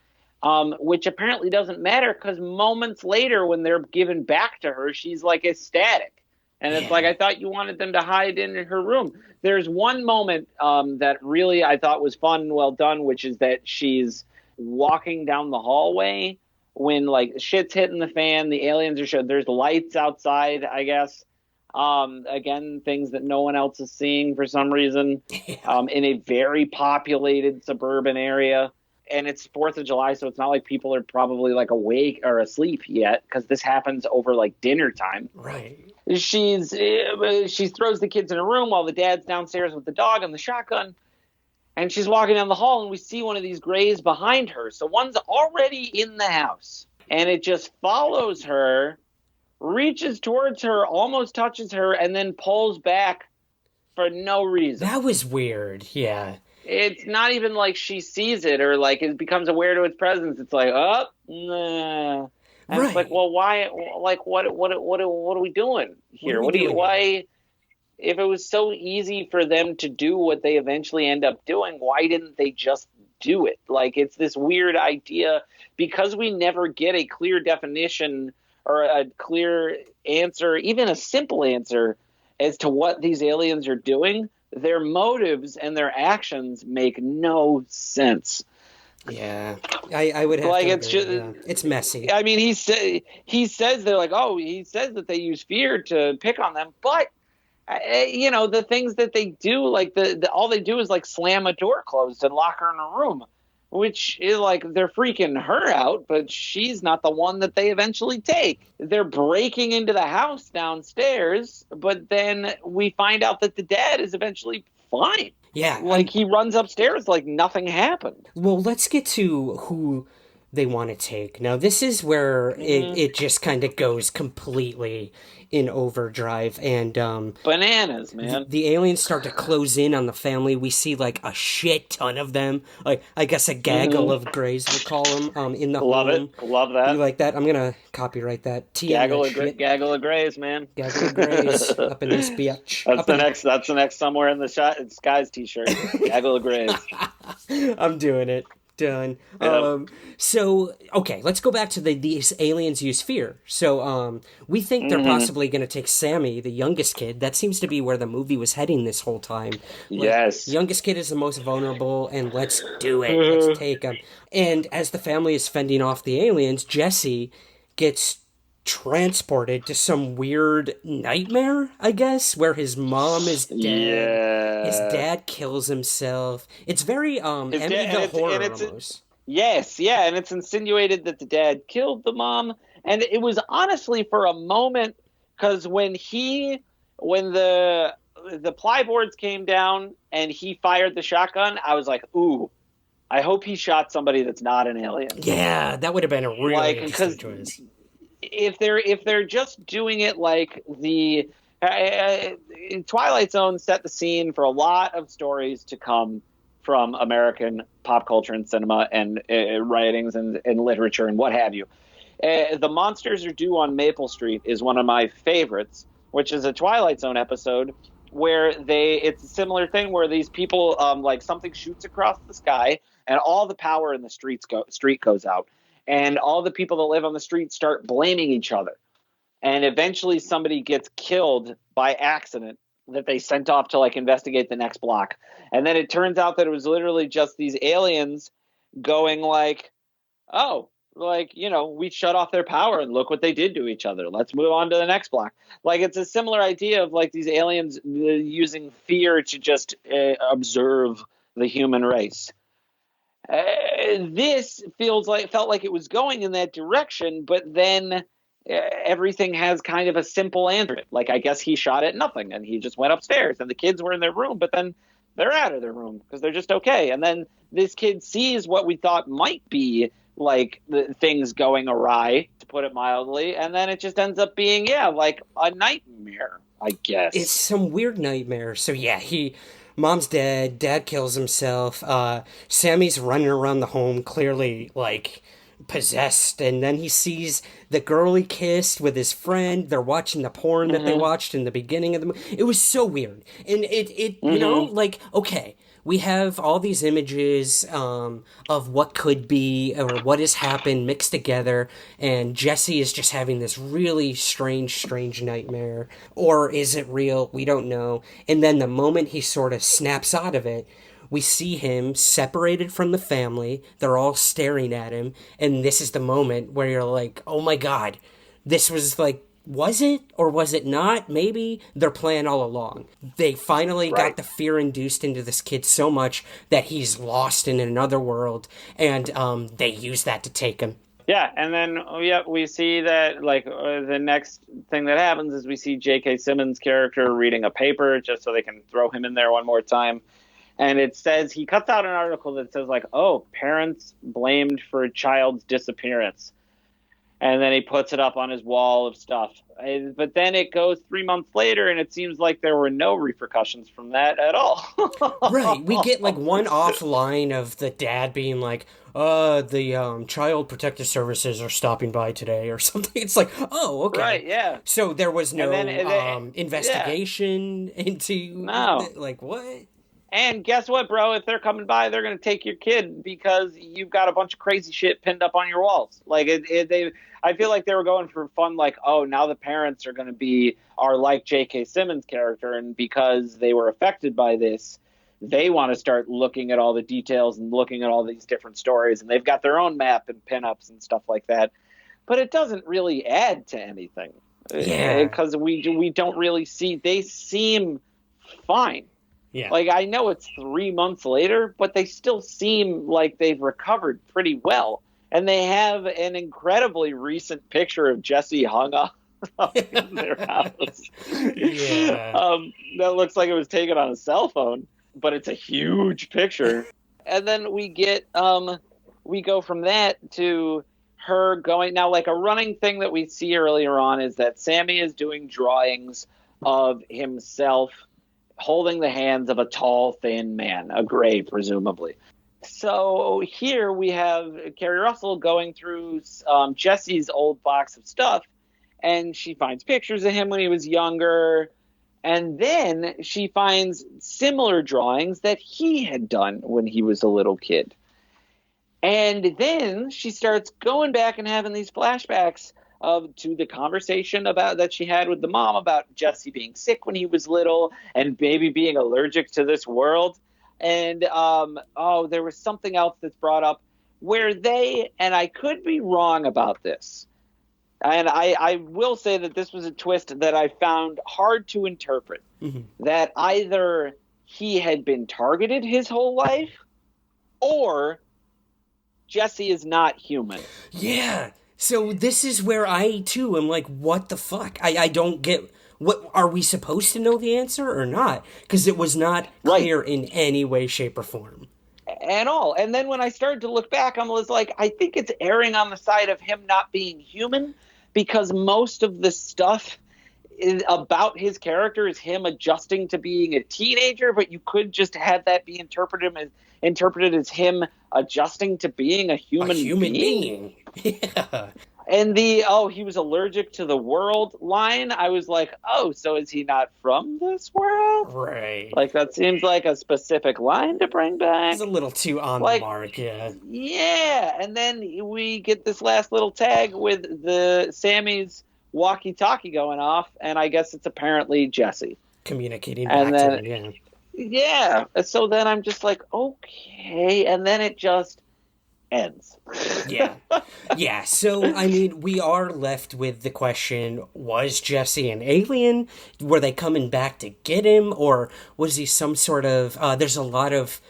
which apparently doesn't matter because moments later when they're given back to her, she's like ecstatic. And it's like, I thought you wanted them to hide in her room. There's one moment that really I thought was fun and well done, which is that she's walking down the hallway when like shit's hitting the fan, the aliens are showing, there's lights outside, I guess. Again, things that no one else is seeing for some reason in a very populated suburban area. And it's 4th of July, so it's not like people are probably like awake or asleep yet because this happens over like dinner time. Right. She throws the kids in a room while the dad's downstairs with the dog and the shotgun. And she's walking down the hall and we see one of these grays behind her. So one's already in the house and it just follows her, reaches towards her, almost touches her, and then pulls back for no reason. That was weird. Yeah. It's not even like she sees it or like it becomes aware to its presence. It's like, oh, nah. And it's like, well, why? Like, what are we doing here? Why? If it was so easy for them to do what they eventually end up doing, why didn't they just do it? Like, it's this weird idea because we never get a clear definition or a clear answer, even a simple answer as to what these aliens are doing. Their motives and their actions make no sense. Yeah, I would have like to it's agree. just it's messy. I mean, he says they're like, oh, he says that they use fear to pick on them, but the things that they do, like all they do is like slam a door closed and lock her in a room, which is like they're freaking her out, but she's not the one that they eventually take. They're breaking into the house downstairs, but then we find out that the dad is eventually fine. Yeah. Like he runs upstairs like nothing happened. Well, let's get to who they want to take. Now, this is where it just kind of goes completely in overdrive. And bananas, man. The aliens start to close in on the family. We see like a shit ton of them. Like, I guess a gaggle of grays, we'll call them, in the Love home. it. Love that. You like that? I'm going to copyright that. Gaggle of grays, man. Gaggle of grays up in this bitch. That's the next somewhere in the skies t-shirt. Gaggle of grays. I'm doing it. Done. Yep. So, okay, let's go back to these aliens use fear. So, we think they're possibly going to take Sammy, the youngest kid. That seems to be where the movie was heading this whole time. Yes. The youngest kid is the most vulnerable, and let's do it. Let's take him. And as the family is fending off the aliens, Jesse gets transported to some weird nightmare, I guess, where his mom is dead. Yeah. His dad kills himself. It's very Emmy the Horror almost. Yes, yeah, and it's insinuated that the dad killed the mom, and it was honestly for a moment because when the ply boards came down and he fired the shotgun, I was like, ooh, I hope he shot somebody that's not an alien. Yeah, that would have been a really interesting choice. If they're just doing it like the Twilight Zone set the scene for a lot of stories to come from American pop culture and cinema and writings and literature and what have you. The Monsters Are Due on Maple Street is one of my favorites, which is a Twilight Zone episode where it's a similar thing where these people like something shoots across the sky and all the power in the street goes out. And all the people that live on the street start blaming each other. And eventually somebody gets killed by accident that they sent off to like investigate the next block. And then it turns out that it was literally just these aliens going like, oh, like, we shut off their power and look what they did to each other. Let's move on to the next block. Like, it's a similar idea of like these aliens using fear to just observe the human race. This felt like it was going in that direction, but then everything has kind of a simple answer. Like, I guess he shot at nothing and he just went upstairs and the kids were in their room, but then they're out of their room because they're just okay. And then this kid sees what we thought might be like the things going awry, to put it mildly, and then it just ends up being, like a nightmare, I guess. It's some weird nightmare. So yeah, mom's dead, dad kills himself, Sammy's running around the home clearly like possessed, and then he sees the girl he kissed with his friend. They're watching the porn that they watched in the beginning of the movie. It was so weird. And it you know, like, okay, we have all these images of what could be or what has happened mixed together, and Jesse is just having this really strange nightmare. Or is it real? We don't know. And then the moment he sort of snaps out of it, we see him separated from the family. They're all staring at him, and this is the moment where you're like, oh my god, this was like, was it or was it not? Maybe their plan all along. They finally got the fear induced into this kid so much that he's lost in another world, and they use that to take him. Yeah, and then we see that like the next thing that happens is we see J.K. Simmons' character reading a paper just so they can throw him in there one more time. And it says, he cuts out an article that says like, oh, parents blamed for a child's disappearance. And then he puts it up on his wall of stuff. But then it goes 3 months later, and it seems like there were no repercussions from that at all. Right. We get like one off line of the dad being like, the Child Protective Services are stopping by today or something. It's like, oh, okay. Right, yeah. So there was no investigation into... No. Like, what? And guess what, bro? If they're coming by, they're going to take your kid because you've got a bunch of crazy shit pinned up on your walls. Like, I feel like they were going for fun, like, oh, now the parents are like J.K. Simmons' character, and because they were affected by this, they want to start looking at all the details and looking at all these different stories, and they've got their own map and pinups and stuff like that. But it doesn't really add to anything. Yeah. Because we don't really see, they seem fine. Yeah. Like, I know it's 3 months later, but they still seem like they've recovered pretty well. And they have an incredibly recent picture of Jesse hung up in their house. Yeah. That looks like it was taken on a cell phone, but it's a huge picture. And then we go from that to her going, now like a running thing that we see earlier on is that Sammy is doing drawings of himself holding the hands of a tall, thin man, a gray, presumably. So here we have Carrie Russell going through Jesse's old box of stuff, and she finds pictures of him when he was younger, and then she finds similar drawings that he had done when he was a little kid. And then she starts going back and having these flashbacks to the conversation that she had with the mom about Jesse being sick when he was little and maybe being allergic to this world. And, there was something else that's brought up where and I could be wrong about this, and I will say that this was a twist that I found hard to interpret, that either he had been targeted his whole life or Jesse is not human. Yeah. So this is where I, too, am like, what the fuck? I don't get... What are we supposed to know the answer or not? Because it was not clear in any way, shape, or form. At all. And then when I started to look back, I was like, I think it's erring on the side of him not being human, because most of the stuff about his character is him adjusting to being a teenager, but you could just have that be interpreted as him adjusting to being a human being. Yeah. And he was allergic to the world line, I was like, oh, so is he not from this world? Right. Like, that seems like a specific line to bring back. It's a little too on the mark, yeah. Yeah, and then we get this last little tag with Sammy's walkie-talkie going off, and I guess it's apparently Jesse. Communicating back to him, yeah. Yeah, so then I'm just like, okay, and then it just ends. Yeah, so, I mean, we are left with the question, was Jesse an alien? Were they coming back to get him? Or was he some sort of... there's a lot of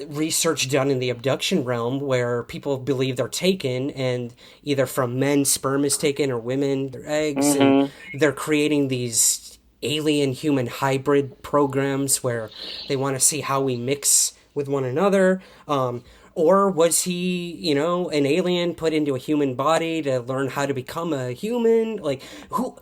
research done in the abduction realm where people believe they're taken, and either from men sperm is taken or women their eggs, and they're creating these alien human hybrid programs where they want to see how we mix with one another. Or was he, an alien put into a human body to learn how to become a human? Like, who?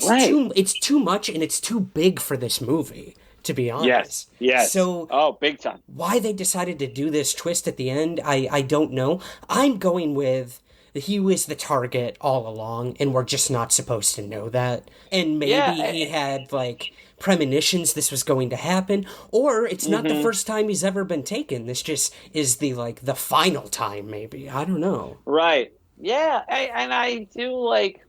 Right. It's too much, and it's too big for this movie, to be honest. Yes. So, Big time. why they decided to do this twist at the end, I don't know. I'm going with he was the target all along, and we're just not supposed to know that. And maybe he had, like, premonitions this was going to happen, or it's not the first time he's ever been taken. This just is the final time, maybe. I don't know. Right. Yeah. I do like,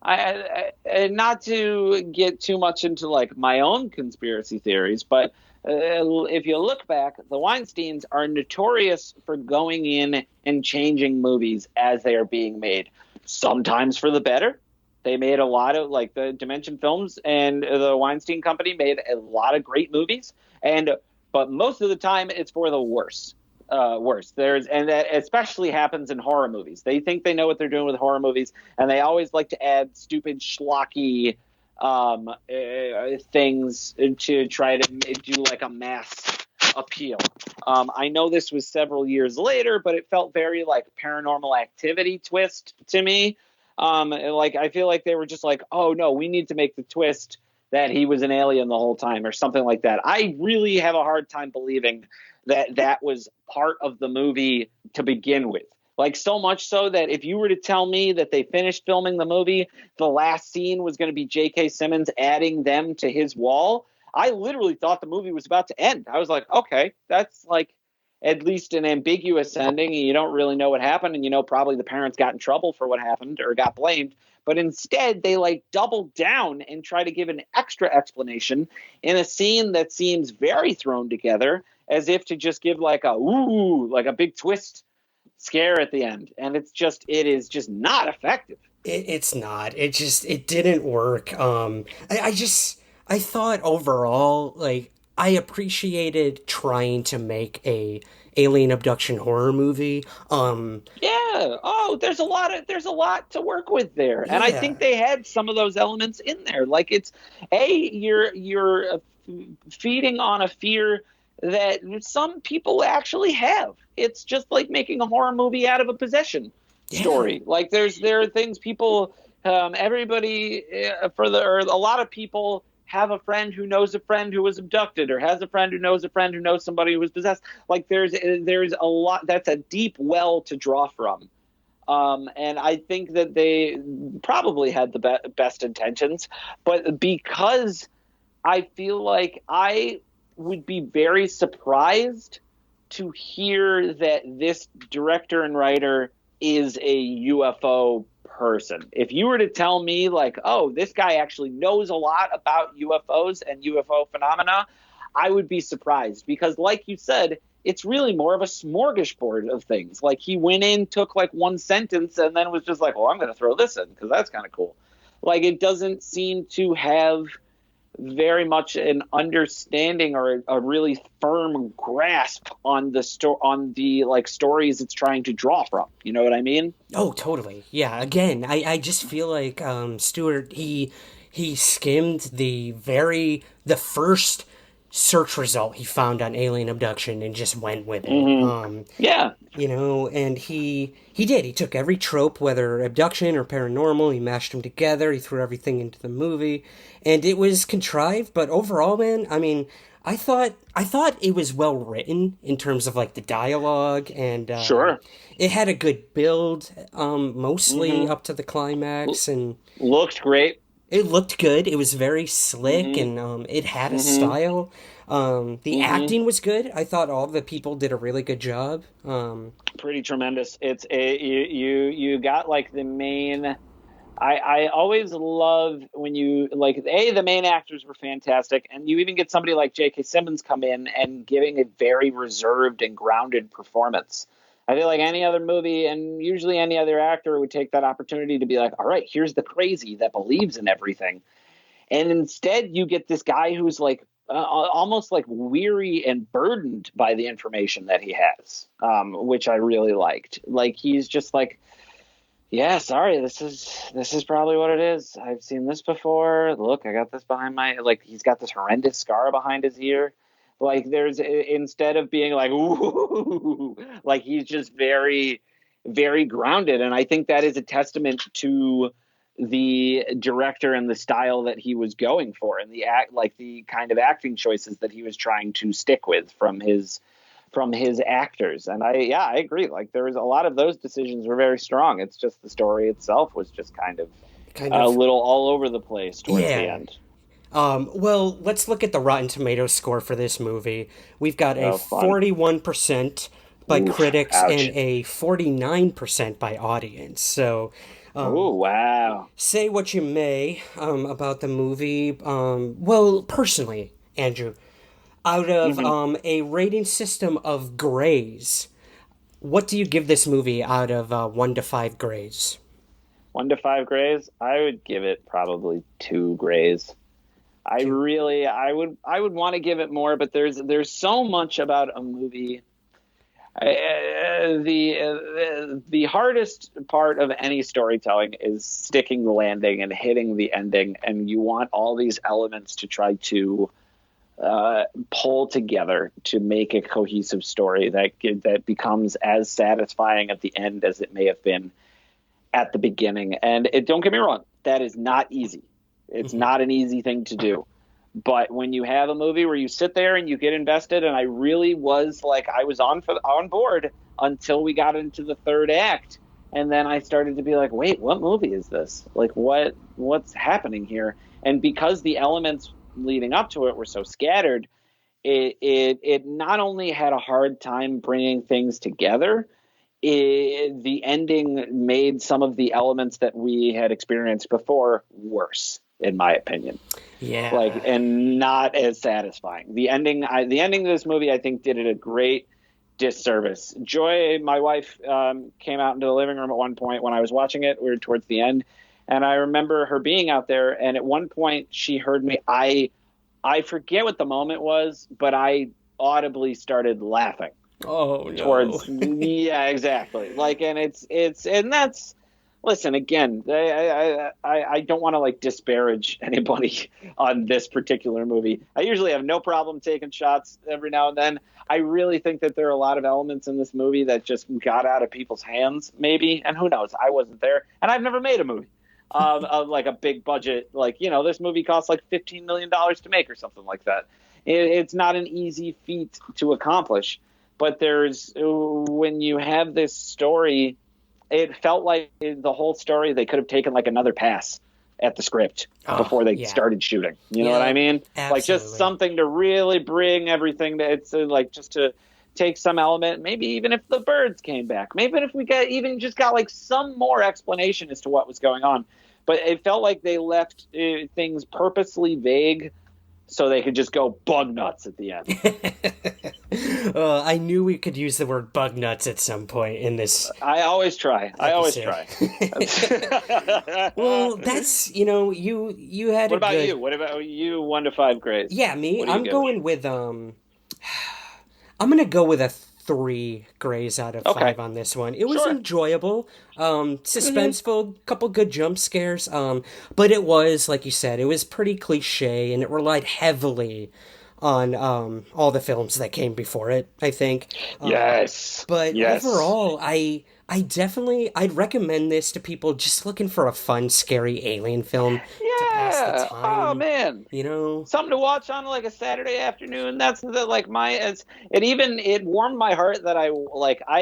not to get too much into like my own conspiracy theories, but if you look back, the Weinsteins are notorious for going in and changing movies as they are being made, sometimes for the better. They made a lot of, like, the Dimension Films and the Weinstein Company made a lot of great movies, but most of the time it's for the worse. And that especially happens in horror movies. They think they know what they're doing with horror movies, and they always like to add stupid schlocky things to try to do like a mass appeal. I know this was several years later, but it felt very like Paranormal Activity twist to me. Like, I feel like they were just like, oh no, we need to make the twist that he was an alien the whole time or something like that. I really have a hard time believing that was part of the movie to begin with. Like, so much so that if you were to tell me that they finished filming the movie, the last scene was going to be J.K. Simmons adding them to his wall, I literally thought the movie was about to end. I was like, okay, that's like at least an ambiguous ending, and you don't really know what happened, and probably the parents got in trouble for what happened or got blamed. But instead, they like doubled down and try to give an extra explanation in a scene that seems very thrown together, as if to just give like a big twist scare at the end. And it is just not effective. It's not. It didn't work. I thought overall, like, I appreciated trying to make a alien abduction horror movie. Yeah. Oh, there's a lot to work with there, and I Yeah. think they had some of those elements in there. Like, you're feeding on a fear that some people actually have. It's just like making a horror movie out of a possession story. Like, there are things people, everybody, or a lot of people have a friend who knows a friend who was abducted, or has a friend who knows somebody who was possessed. Like, there's a lot. That's a deep well to draw from. And I think that they probably had the best intentions, but because I feel like I would be very surprised to hear that this director and writer is a UFO person. If you were to tell me, like, oh, this guy actually knows a lot about UFOs and UFO phenomena, I would be surprised, because, like you said, it's really more of a smorgasbord of things. Like, he went in, took like one sentence, and then was just like, well, I'm going to throw this in because that's kind of cool. Like, it doesn't seem to have very much an understanding or a really firm grasp on the like stories it's trying to draw from. You know what I mean? Oh, totally. Yeah. Again, I just feel like Stewart, he skimmed the first search result he found on alien abduction and just went with it. Yeah. And he did. He took every trope, whether abduction or paranormal, he mashed them together, he threw everything into the movie, and it was contrived, but overall, man, I mean, I thought it was well written in terms of like the dialogue, and Sure. It had a good build, mostly up to the climax, and looked great. It looked good. It was very slick, and it had a style. The acting was good. I thought all the people did a really good job. Pretty tremendous. It's you got like the main. I always love when you like the main actors were fantastic, and you even get somebody like J.K. Simmons come in and giving a very reserved and grounded performance. I feel like any other movie, and usually any other actor, would take that opportunity to be like, all right, here's the crazy that believes in everything. And instead you get this guy who's like almost like weary and burdened by the information that he has, which I really liked. Like he's just like, yeah, sorry, this is probably what it is. I've seen this before. Look, I got this behind my, like, he's got this horrendous scar behind his ear. Like there's, instead of being like, ooh, like he's just very, very grounded. And I think that is a testament to the director and the style that he was going for, and the kind of acting choices that he was trying to stick with from his actors. And I agree. Like there was a lot of those decisions were very strong. It's just the story itself was just kind of a little all over the place towards the end. Well, let's look at the Rotten Tomatoes score for this movie. We've got a 41% by critics ouch. and a 49% by audience. So, oh, wow. Say what you may about the movie. Well, personally, Andrew, out of a rating system of grays, what do you give this movie out of 1 to 5 grays? 1 to 5 grays? I would give it probably 2 grays. I would want to give it more, but there's so much about a movie. The hardest part of any storytelling is sticking the landing and hitting the ending, and you want all these elements to try to pull together to make a cohesive story that becomes as satisfying at the end as it may have been at the beginning. And don't get me wrong, that is not easy. It's not an easy thing to do. But when you have a movie where you sit there and you get invested, and I really was like, I was on board until we got into the third act. And then I started to be like, wait, what movie is this? Like, what's happening here? And because the elements leading up to it were so scattered, it not only had a hard time bringing things together, the ending made some of the elements that we had experienced before worse, in my opinion. Yeah. And not as satisfying. The ending of this movie, I think, did it a great disservice. Joy, my wife, came out into the living room at one point when I was watching it. We were towards the end, and I remember her being out there, and at one point she heard me. I forget what the moment was, but I audibly started laughing. Oh no! Yeah, exactly. And that's. Listen, again, I don't want to disparage anybody on this particular movie. I usually have no problem taking shots every now and then. I really think that there are a lot of elements in this movie that just got out of people's hands, maybe. And who knows? I wasn't there. And I've never made a movie of a big budget. This movie costs $15 million to make or something like that. It's not an easy feat to accomplish. But when you have this story, it felt like the whole story, they could have taken another pass at the script before they started shooting. You know what I mean? Absolutely. Just something to really bring everything to it's just to take some element, maybe even if the birds came back, maybe if we got some more explanation as to what was going on. But it felt like they left things purposely vague so they could just go bug nuts at the end. I knew we could use the word bug nuts at some point in this. I always try. Well, that's, you had What about you? What about you? 1 to 5 grades? Yeah, me? I'm going with, I'm going to go with a 3 grays out of 5 on this one. It was enjoyable, suspenseful, couple good jump scares, but it was, like you said, it was pretty cliche, and it relied heavily on all the films that came before it, I think. Yes. But overall, I'd recommend this to people just looking for a fun, scary alien film to pass the time. Oh man, something to watch on a Saturday afternoon. That's it warmed my heart that I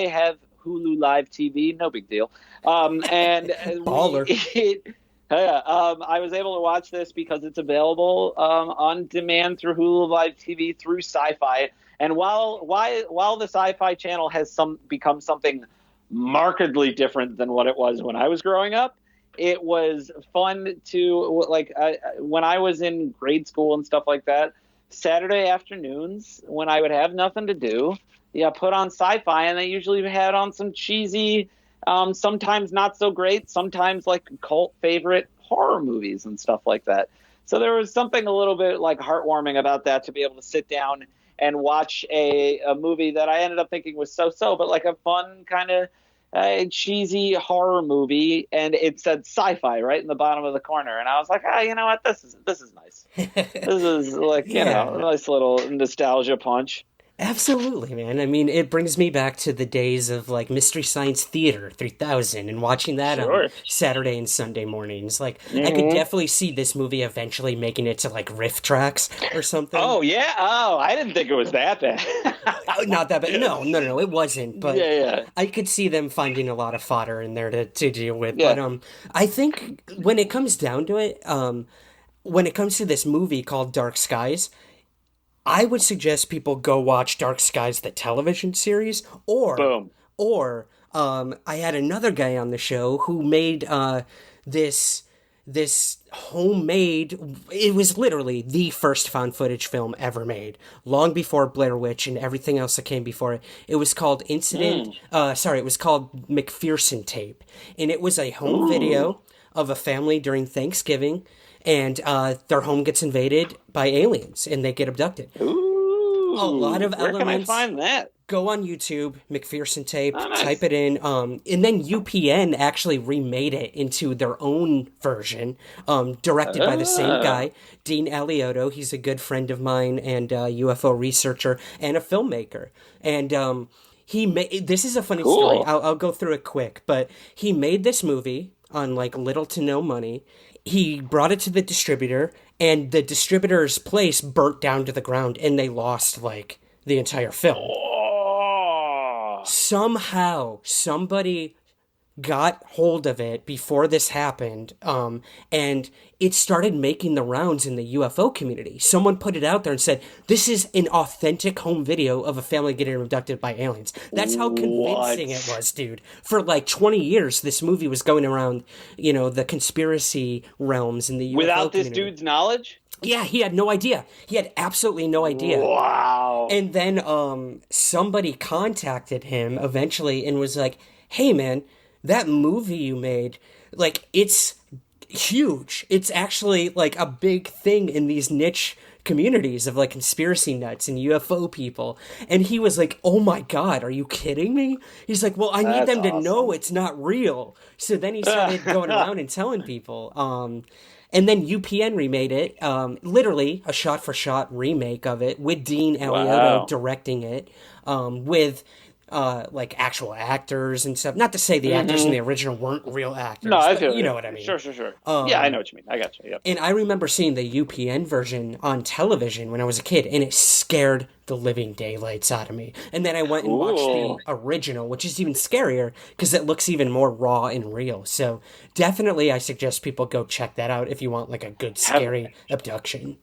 have Hulu Live TV. No big deal. And baller. I was able to watch this because it's available on demand through Hulu Live TV through Sci-Fi. And while the Sci-Fi channel has become something markedly different than what it was when I was growing up, it was fun to when I was in grade school and stuff like that. Saturday afternoons when I would have nothing to do, put on Sci-Fi, and they usually had on some cheesy. Sometimes not so great, sometimes cult favorite horror movies and stuff like that. So there was something a little bit like heartwarming about that, to be able to sit down and watch a movie that I ended up thinking was so-so, but like a fun kind of cheesy horror movie, and it said sci-fi right in the bottom of the corner, and I was like, you know what, this is nice. This is like, Yeah. a nice little nostalgia punch. Absolutely, man. I mean, it brings me back to the days of like Mystery Science Theater 3000 and watching that on Sure. Saturday and Sunday mornings. Like, I could Mm-hmm. definitely see this movie eventually making it to like riff tracks or something. Oh yeah. Oh, I didn't think it was that bad. Oh, not that bad. No, it wasn't. But Yeah. I could see them finding a lot of fodder in there to deal with. Yeah. But I think when it comes down to it, when it comes to this movie called Dark Skies, I would suggest people go watch Dark Skies, the television series, Boom. or I had another guy on the show who made this homemade. It was literally the first found footage film ever made, long before Blair Witch and everything else that came before it. It was called Incident. It was called McPherson Tape, and it was a home video of a family during Thanksgiving. And their home gets invaded by aliens, and they get abducted. Ooh, A lot of where elements. can I find that? Go on YouTube, McPherson Tape, Oh, nice. type it in, and then UPN actually remade it into their own version, directed by the same guy, Dean Alioto. He's a good friend of mine and a UFO researcher and a filmmaker. And he made, this is a funny story. I'll go through it quick, but he made this movie on like little to no money. He brought it to the distributor, and the distributor's place burnt down to the ground, and they lost like the entire film. Oh. Somehow, somebody got hold of it before this happened, and it started making the rounds in the UFO community. Someone put it out there and said, this is an authentic home video of a family getting abducted by aliens. That's how convincing it was, dude. For like 20 years, this movie was going around, the conspiracy realms in the UFO Without this community. dude's knowledge? Yeah, he had no idea. He had absolutely no idea. Wow. And then somebody contacted him eventually and was like, hey, man, that movie you made, like, it's huge. It's actually, like, a big thing in these niche communities of, like, conspiracy nuts and UFO people. And he was like, oh, my God, are you kidding me? He's like, well, I need them to know it's not real. So then he started going around and telling people. And then UPN remade it, literally a shot-for-shot remake of it, with Dean Alioto directing it, with like actual actors and stuff. Not to say the actors in the original weren't real actors. No, I but feel you know what I mean. Sure. Yeah, I know what you mean. I got you. Yep. And I remember seeing the UPN version on television when I was a kid, and it scared the living daylights out of me. And then I went and watched the original, which is even scarier because it looks even more raw and real. So definitely I suggest people go check that out if you want like a good scary abduction.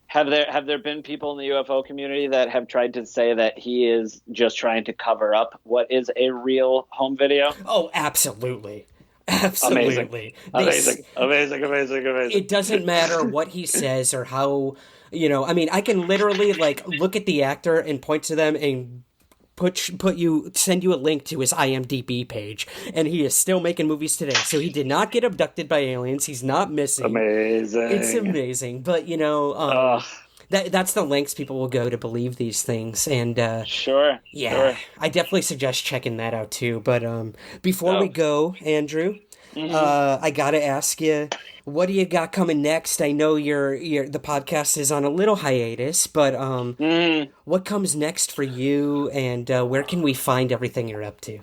Have there been people in the UFO community that have tried to say that he is just trying to cover up what is a real home video? Oh, absolutely. Absolutely. Amazing. It doesn't matter what he says or how, I mean, I can literally like look at the actor and point to them and send you a link to his IMDb page, and he is still making movies today. So he did not get abducted by aliens. He's not missing. Amazing. It's amazing. But that's the lengths people will go to believe these things. And sure. I definitely suggest checking that out too. But before we go, Andrew, I gotta ask you, what do you got coming next? I know the podcast is on a little hiatus, but what comes next for you, and where can we find everything you're up to?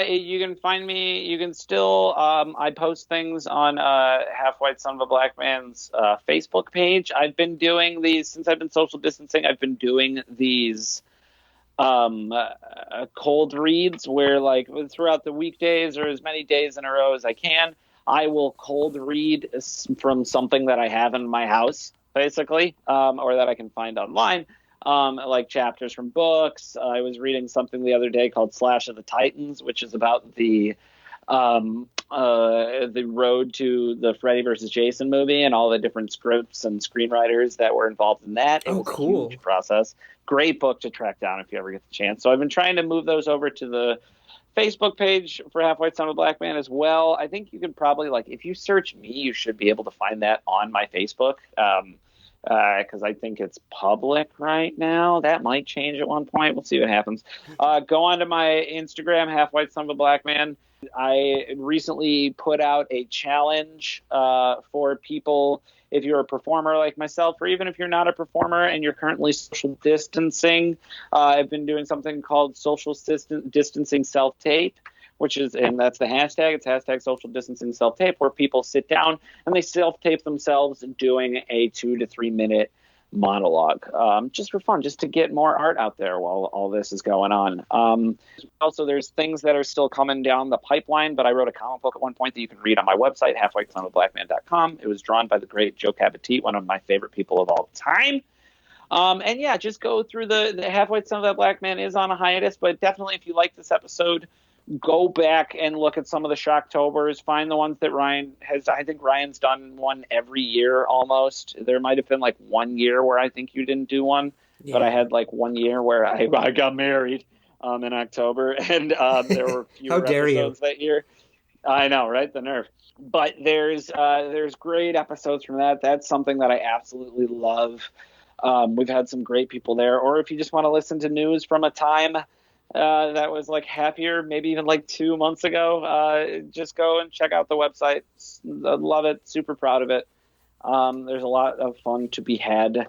You can find me. You can still. I post things on Half White Son of a Black Man's Facebook page. I've been doing these since I've been social distancing. I've been doing these cold reads where, like, throughout the weekdays or as many days in a row as I can, I will cold read from something that I have in my house, basically, or that I can find online. Like chapters from books. I was reading something the other day called Slash of the Titans, which is about the road to the Freddy versus Jason movie and all the different scripts and screenwriters that were involved in that. It was cool. A huge process. Great book to track down if you ever get the chance. So I've been trying to move those over to Facebook page for Half White Son of a Black Man as well. I think you could probably, like, if you search me, you should be able to find that on my Facebook. Because I think it's public right now. That might change at one point. We'll see what happens. Go on to my Instagram, Half White Son of a Black Man. I recently put out a challenge for people, if you're a performer like myself, or even if you're not a performer and you're currently social distancing. I've been doing something called social distancing self-tape, which is, and that's the hashtag, it's hashtag social distancing self-tape, where people sit down and they self-tape themselves doing a 2 to 3 minute monologue, just for fun, just to get more art out there while all this is going on. Also, there's things that are still coming down the pipeline, but I wrote a comic book at one point that you can read on my website, halfwhitesonofablackman.com. It was drawn by the great Joe Cabatete, one of my favorite people of all time. And yeah, just go through the Half White Son of That Black Man is on a hiatus, but definitely if you like this episode, go back and look at some of the Shocktober's, find the ones that Ryan has. I think Ryan's done one every year almost. There might have been like 1 year where I think you didn't do one, but I had like 1 year where I got married in October, and there were fewer episodes that year. I know, right? The nerve. But there's great episodes from that. That's something that I absolutely love. We've had some great people there. Or if you just want to listen to news from a time that was like happier, maybe even like 2 months ago, just go and check out the website. I love it. Super proud of it. There's a lot of fun to be had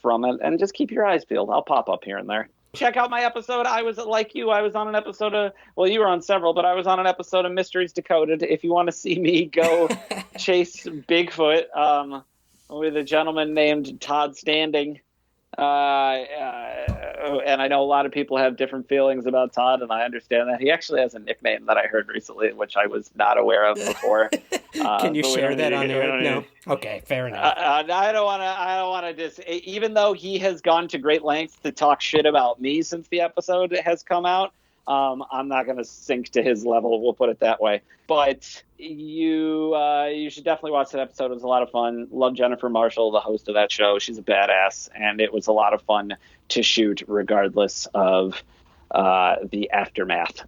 from it, and just keep your eyes peeled. I'll pop up here and there. Check out my episode. I was like you. I was on an episode of, well, you were on several, but I was on an episode of Mysteries Decoded. If you want to see me go chase Bigfoot with a gentleman named Todd Standing. And I know a lot of people have different feelings about Todd, and I understand that. He actually has a nickname that I heard recently, which I was not aware of before. Can you share that on air? No. Okay, fair enough. I don't want to just, even though he has gone to great lengths to talk shit about me since the episode has come out. I'm not going to sink to his level. We'll put it that way. But you should definitely watch that episode. It was a lot of fun. Love Jennifer Marshall, the host of that show. She's a badass, and it was a lot of fun to shoot, regardless of the aftermath.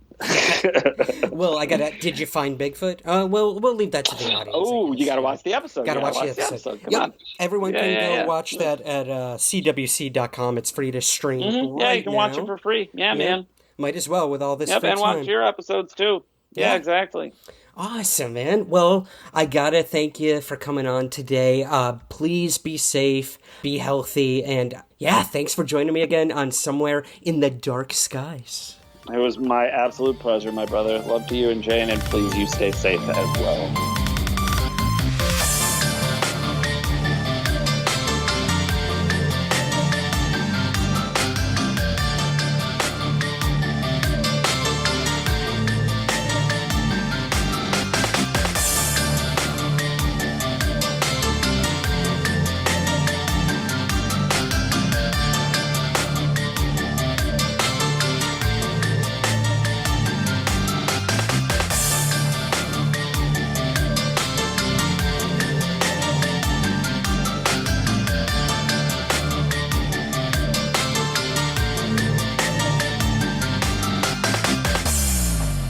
Well, did you find Bigfoot? We'll leave that to the audience. Oh, you got to watch the episode. Got to watch the episode. Come on. Everyone can go watch that at cwc.com. It's free to stream. Mm-hmm. Yeah, you can watch it for free. Yeah, man. Might as well with all this free and time. Watch your episodes too. Yeah, exactly. Awesome, man. Well, I gotta thank you for coming on today. Please be safe, be healthy, and thanks for joining me again on Somewhere in the Dark Skies. It was my absolute pleasure, my brother. Love to you and Jane, and please you stay safe as well.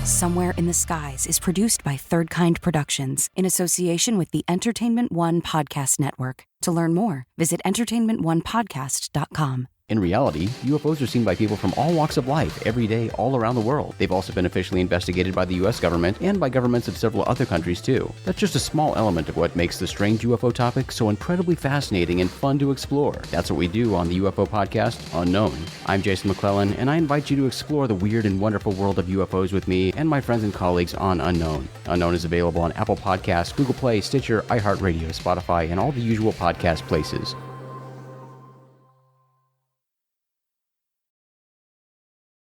Somewhere in the Skies is produced by Third Kind Productions in association with the Entertainment One Podcast Network. To learn more, visit entertainmentonepodcast.com. In reality, UFOs are seen by people from all walks of life every day all around the world. They've also been officially investigated by the U.S. government and by governments of several other countries too. That's just a small element of what makes the strange UFO topic so incredibly fascinating and fun to explore. That's what we do on the UFO podcast, Unknown. I'm Jason McClellan, and I invite you to explore the weird and wonderful world of UFOs with me and my friends and colleagues on Unknown. Unknown is available on Apple Podcasts, Google Play, Stitcher, iHeartRadio, Spotify, and all the usual podcast places.